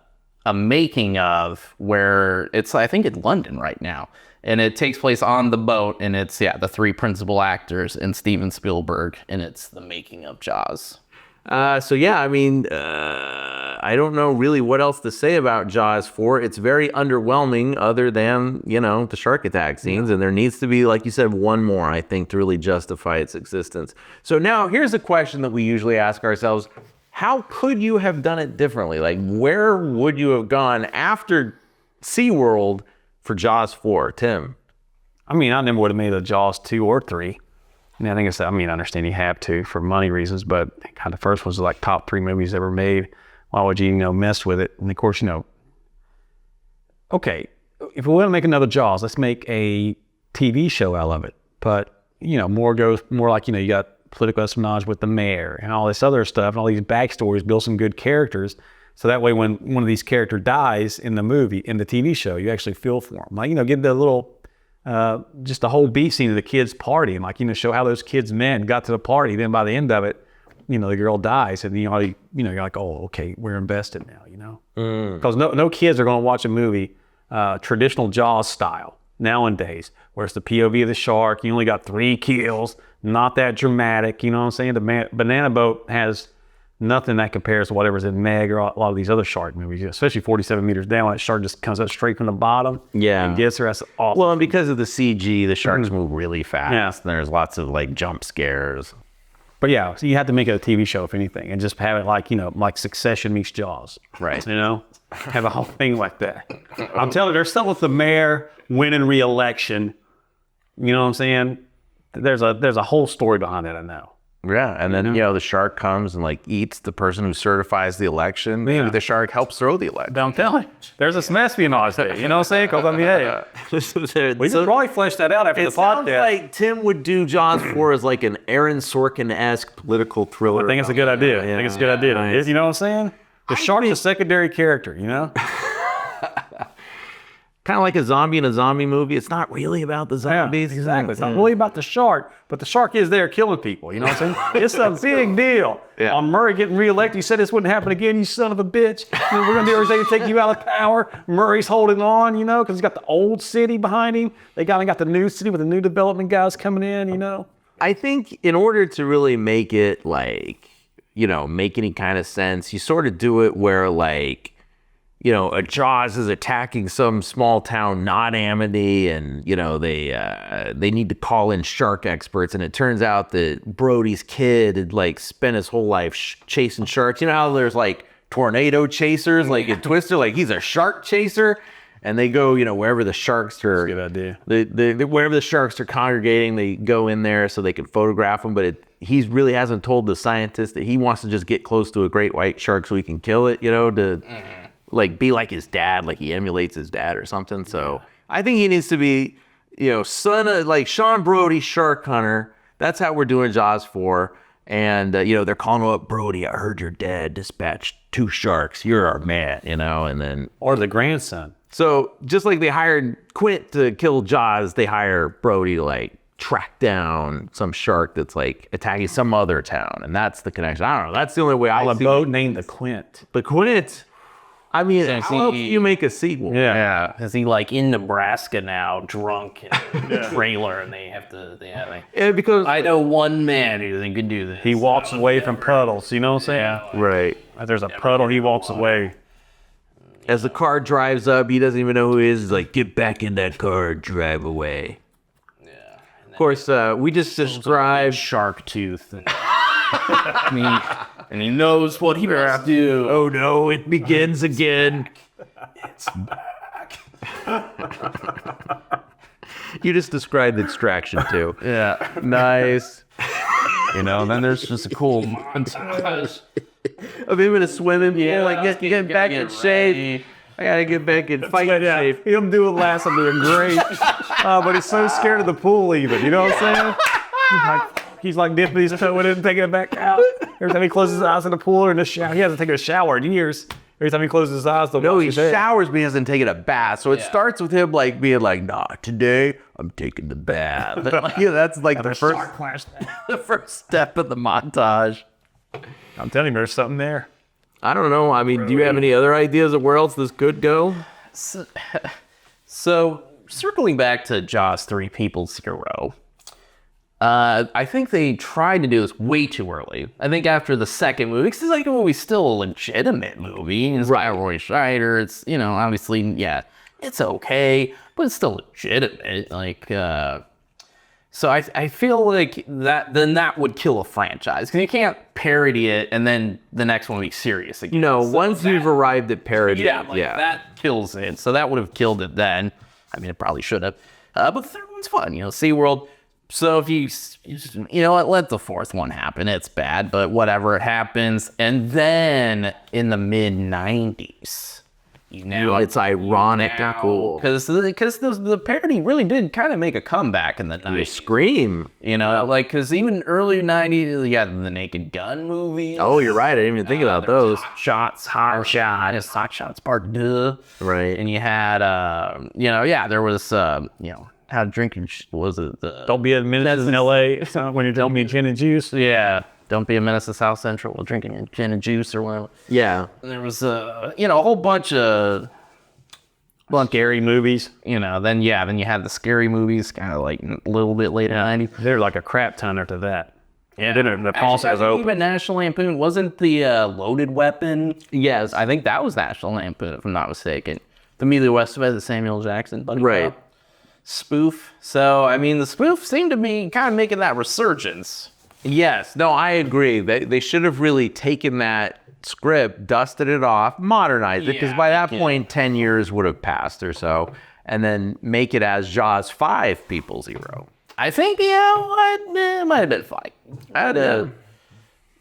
making of, where it's, I think, in London right now, and it takes place on the boat, and it's the three principal actors and Steven Spielberg, and it's the making of Jaws. So yeah, I mean, I don't know really what else to say about Jaws 4. It's very underwhelming, other than, you know, the shark attack scenes, and there needs to be, like you said, one more, I think, to really justify its existence. So now here's a question that we usually ask ourselves: how could you have done it differently? Like, where would you have gone after SeaWorld for Jaws 4, Tim? I mean, I never would have made a Jaws 2 or 3. And I think it's, I mean, I understand you have to for money reasons, but kind of first was like top 3 movies ever made. Why would you, mess with it? And of course, okay, if we want to make another Jaws, let's make a TV show out of it. But, more like, you got political espionage with the mayor and all this other stuff and all these backstories, build some good characters. So that way, when one of these characters dies in the movie, in the TV show, you actually feel for them. Like, give the little, just the whole beat scene of the kids' party, and like, show how those kids met and got to the party. Then by the end of it, the girl dies, and you're like, oh, okay, we're invested now, because no kids are going to watch a movie traditional Jaws style nowadays, where it's the POV of the shark. You only got 3 kills, not that dramatic. You know what I'm saying? The Banana Boat has nothing that compares to whatever's in Meg or a lot of these other shark movies, especially 47 meters down. That shark just comes up straight from the bottom. Yeah. And gets her. That's awesome. Well, and because of the CG, the sharks move really fast. Yeah. And there's lots of like jump scares. But yeah, so you have to make it a TV show, if anything, and just have it like, like Succession meets Jaws. Right. Have a whole thing like that. I'm telling you, there's something with the mayor winning re-election. You know what I'm saying? There's a whole story behind that, I know. Yeah, and then, the shark comes and like eats the person who certifies the election. Maybe Yeah. the shark helps throw the election. I'm telling you, there's some espionage there. You know what I'm saying? Because hey, we could probably flesh that out after the It sounds podcast. like Tim would do Jaws 4 as like an Aaron Sorkin-esque political thriller. I think it's a good idea. Yeah. I think it's a good idea. Nice. You know what I'm saying? The shark's a secondary character, Kind of like a zombie in a zombie movie. It's not really about the zombies. Exactly. It's not really about the shark, but the shark is there killing people. You know what I'm saying? It's a big deal. Yeah. On Murray getting reelected, he said this wouldn't happen again, you son of a bitch. We're going to do everything to take you out of power. Murray's holding on, because he's got the old city behind him. They got the new city with the new development guys coming in, I think in order to really make it like, make any kind of sense, you sort of do it where like, a Jaws is attacking some small town, not Amity, and, they need to call in shark experts. And it turns out that Brody's kid had like spent his whole life chasing sharks. You know how there's like tornado chasers, like in Twister, like he's a shark chaser. And they go, wherever the sharks are, Good idea. Wherever the sharks are congregating, they go in there so they can photograph them. But he really hasn't told the scientist that he wants to just get close to a great white shark so he can kill it, to like be like his dad, like he emulates his dad or something. So I think he needs to be, son of like Sean Brody, shark hunter. That's how we're doing Jaws 4. And, they're calling him up, Brody, I heard your dad dispatched 2 sharks. You're our man, and then. Or the grandson. So just like they hired Quint to kill Jaws, they hire Brody to like track down some shark that's like attacking some other town. And that's the connection. I don't know. That's the only way I A see boat named the Quint. the Quint. I mean, So how else do he- you make a sequel? Yeah. Is he like in Nebraska now, drunk in a trailer, and they have to, Yeah, because I know one man who can do this. He walks away from puddles, you know what I'm saying? right. If there's a puddle, he walks away. As the car drives up, he doesn't even know who he is. He's like, get back in that car, drive away. Yeah. Of course, we just described. Shark tooth. And he knows what he wants to do. Oh no, it begins again. You just described Extraction too. Yeah. Nice. You know, and then there's just a cool montage. Of him in a swimming pool, like getting back in shape. I gotta get back in fighting shape. Him doing last will be great. But he's so scared of the pool even. You know what I'm saying? He's like dipping his toe in it and taking it back out. Every time he closes his eyes in the pool or in the shower, he hasn't taken a shower in years. Every time he closes his eyes, No, he showers, but he hasn't taken a bath. So it starts with him like being like, "Nah, today I'm taking the bath." Yeah, that's like the first step of the montage. I'm telling you, there's something there. I don't know. I mean, do you have any other ideas of where else this could go? So circling back to Jaws 3 People's Hero, I think they tried to do this way too early. I think after the second movie, because the second movie's still a legitimate movie. It's by Roy Scheider. It's, you know, obviously, yeah, it's okay, but it's still legitimate. Like, so I feel like that would kill a franchise, because you can't parody it and then the next one be serious again. No, once we've arrived at parody, that kills it. So that would have killed it then. I mean, it probably should have. But the third one's fun, you know, SeaWorld. So if you know what, let the fourth one happen. It's bad, but whatever, it happens. And then in the mid-90s, it's ironic and cool. Because the parody really did kind of make a comeback in the 90s. Scream. You know, like, because even early 90s, you had the Naked Gun movies. Oh, you're right. I didn't even think about those. Hot Shots Part 2. Right. And you had, there was, how drinking, was it? Don't be a menace in LA when you're telling me gin and juice. Yeah. Don't be a menace to South Central while drinking gin and juice or whatever. Yeah. And there was, a whole bunch of Scary movies. Then you had the scary movies kind of like a little bit later 90s. They're like a crap ton after that. Yeah, then the false has open. Even National Lampoon, wasn't the Loaded Weapon? Yes. I think that was National Lampoon, if I'm not mistaken. The Emilio Estevez, the Samuel Jackson buddy right. spoof. So, I mean, the spoof seemed to be kind of making that resurgence. Yes. No, I agree. They should have really taken that script, dusted it off, modernized it, because by that point, 10 years would have passed or so, and then make it as Jaws 5 People's Hero. I think, it might have been fine.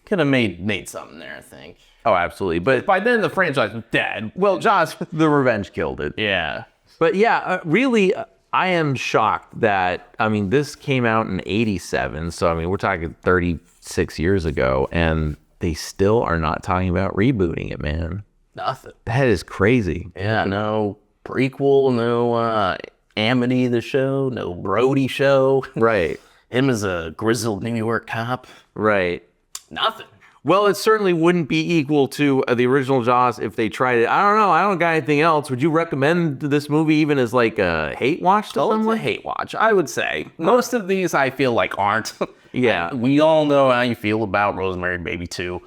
Could have made something there, I think. Oh, absolutely. But by then, the franchise was dead. Well, Jaws, the revenge killed it. Yeah. But yeah, really, I am shocked that, I mean, this came out in 87. So, I mean, we're talking 36 years ago, and they still are not talking about rebooting it, man. Nothing. That is crazy. Yeah, no prequel, no Amity the show, no Brody show. Right. Him as a grizzled New York cop. Right. Nothing. Well, it certainly wouldn't be equal to the original Jaws if they tried it. I don't know. I don't got anything else. Would you recommend this movie even as like a hate watch to someone? It's a hate watch, I would say. Most of these I feel like aren't. Yeah. We all know how you feel about Rosemary Baby 2.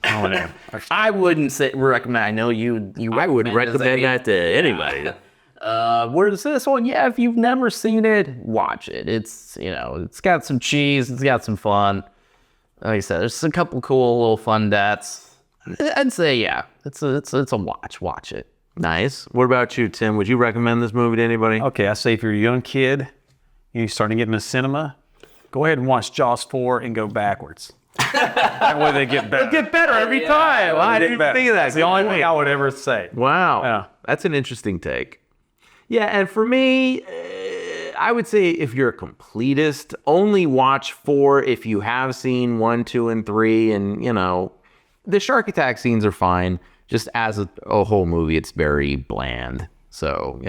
I wouldn't recommend. I know you I would recommend that to anybody. Where's this one? Yeah, if you've never seen it, watch it. It's, it's got some cheese. It's got some fun. Like I said, there's a couple cool little fun deaths. I'd say, yeah, it's a watch. Watch it. Nice. What about you, Tim? Would you recommend this movie to anybody? Okay, I say if you're a young kid, you're starting to get in the cinema, go ahead and watch Jaws 4 and go backwards. That way they get better. They get better every time. Well, I didn't think of that. That's the only thing I would ever say. Wow. Yeah. That's an interesting take. Yeah, and for me, I would say if you're a completist, only watch 4 if you have seen 1, 2, and 3. And, the shark attack scenes are fine. Just as a whole movie, it's very bland. So,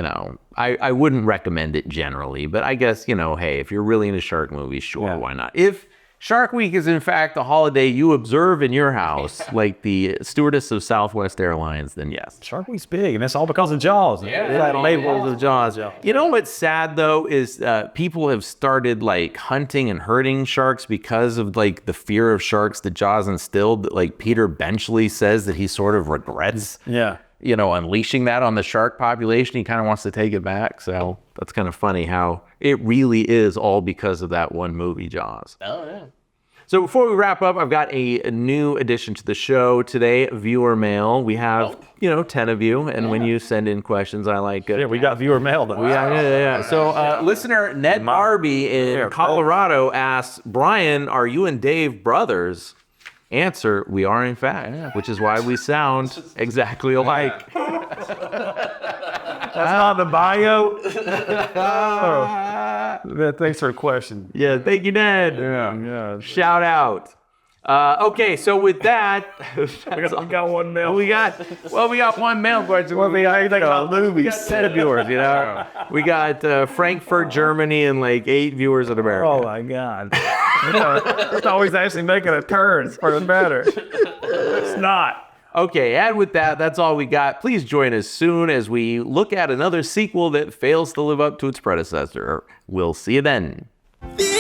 I wouldn't recommend it generally. But I guess, hey, if you're really into shark movies, sure, why not? If Shark Week is, in fact, a holiday you observe in your house, like the stewardess of Southwest Airlines, then yes. Shark Week's big, and that's all because of Jaws. Yeah, labels of Jaws. You know what's sad, though, is people have started, hunting and hurting sharks because of, the fear of sharks that Jaws instilled. That, Peter Benchley says that he sort of regrets, unleashing that on the shark population. He kind of wants to take it back. So that's kind of funny how it really is all because of that one movie, Jaws. Oh, yeah. So before we wrap up, I've got a new addition to the show today, viewer mail. We have, 10 of you, and when you send in questions, I like it. Yeah, we got viewer mail though. Yeah. So listener Ned Barbie in Colorado asks, Brian, are you and Dave brothers? Answer, we are in fact, which is why we sound exactly alike. That's not the bio. Thanks for the question. Yeah, thank you, Ned. Yeah. Shout out. Okay, so with that, We got one mail. we got one mail question. I think about movies. Set of viewers, We got Frankfurt, Germany, and like 8 viewers in America. Oh my God. It's always actually making a turn for the better. It's not. Okay, and with that, that's all we got. Please join us soon as we look at another sequel that fails to live up to its predecessor. We'll see you then. The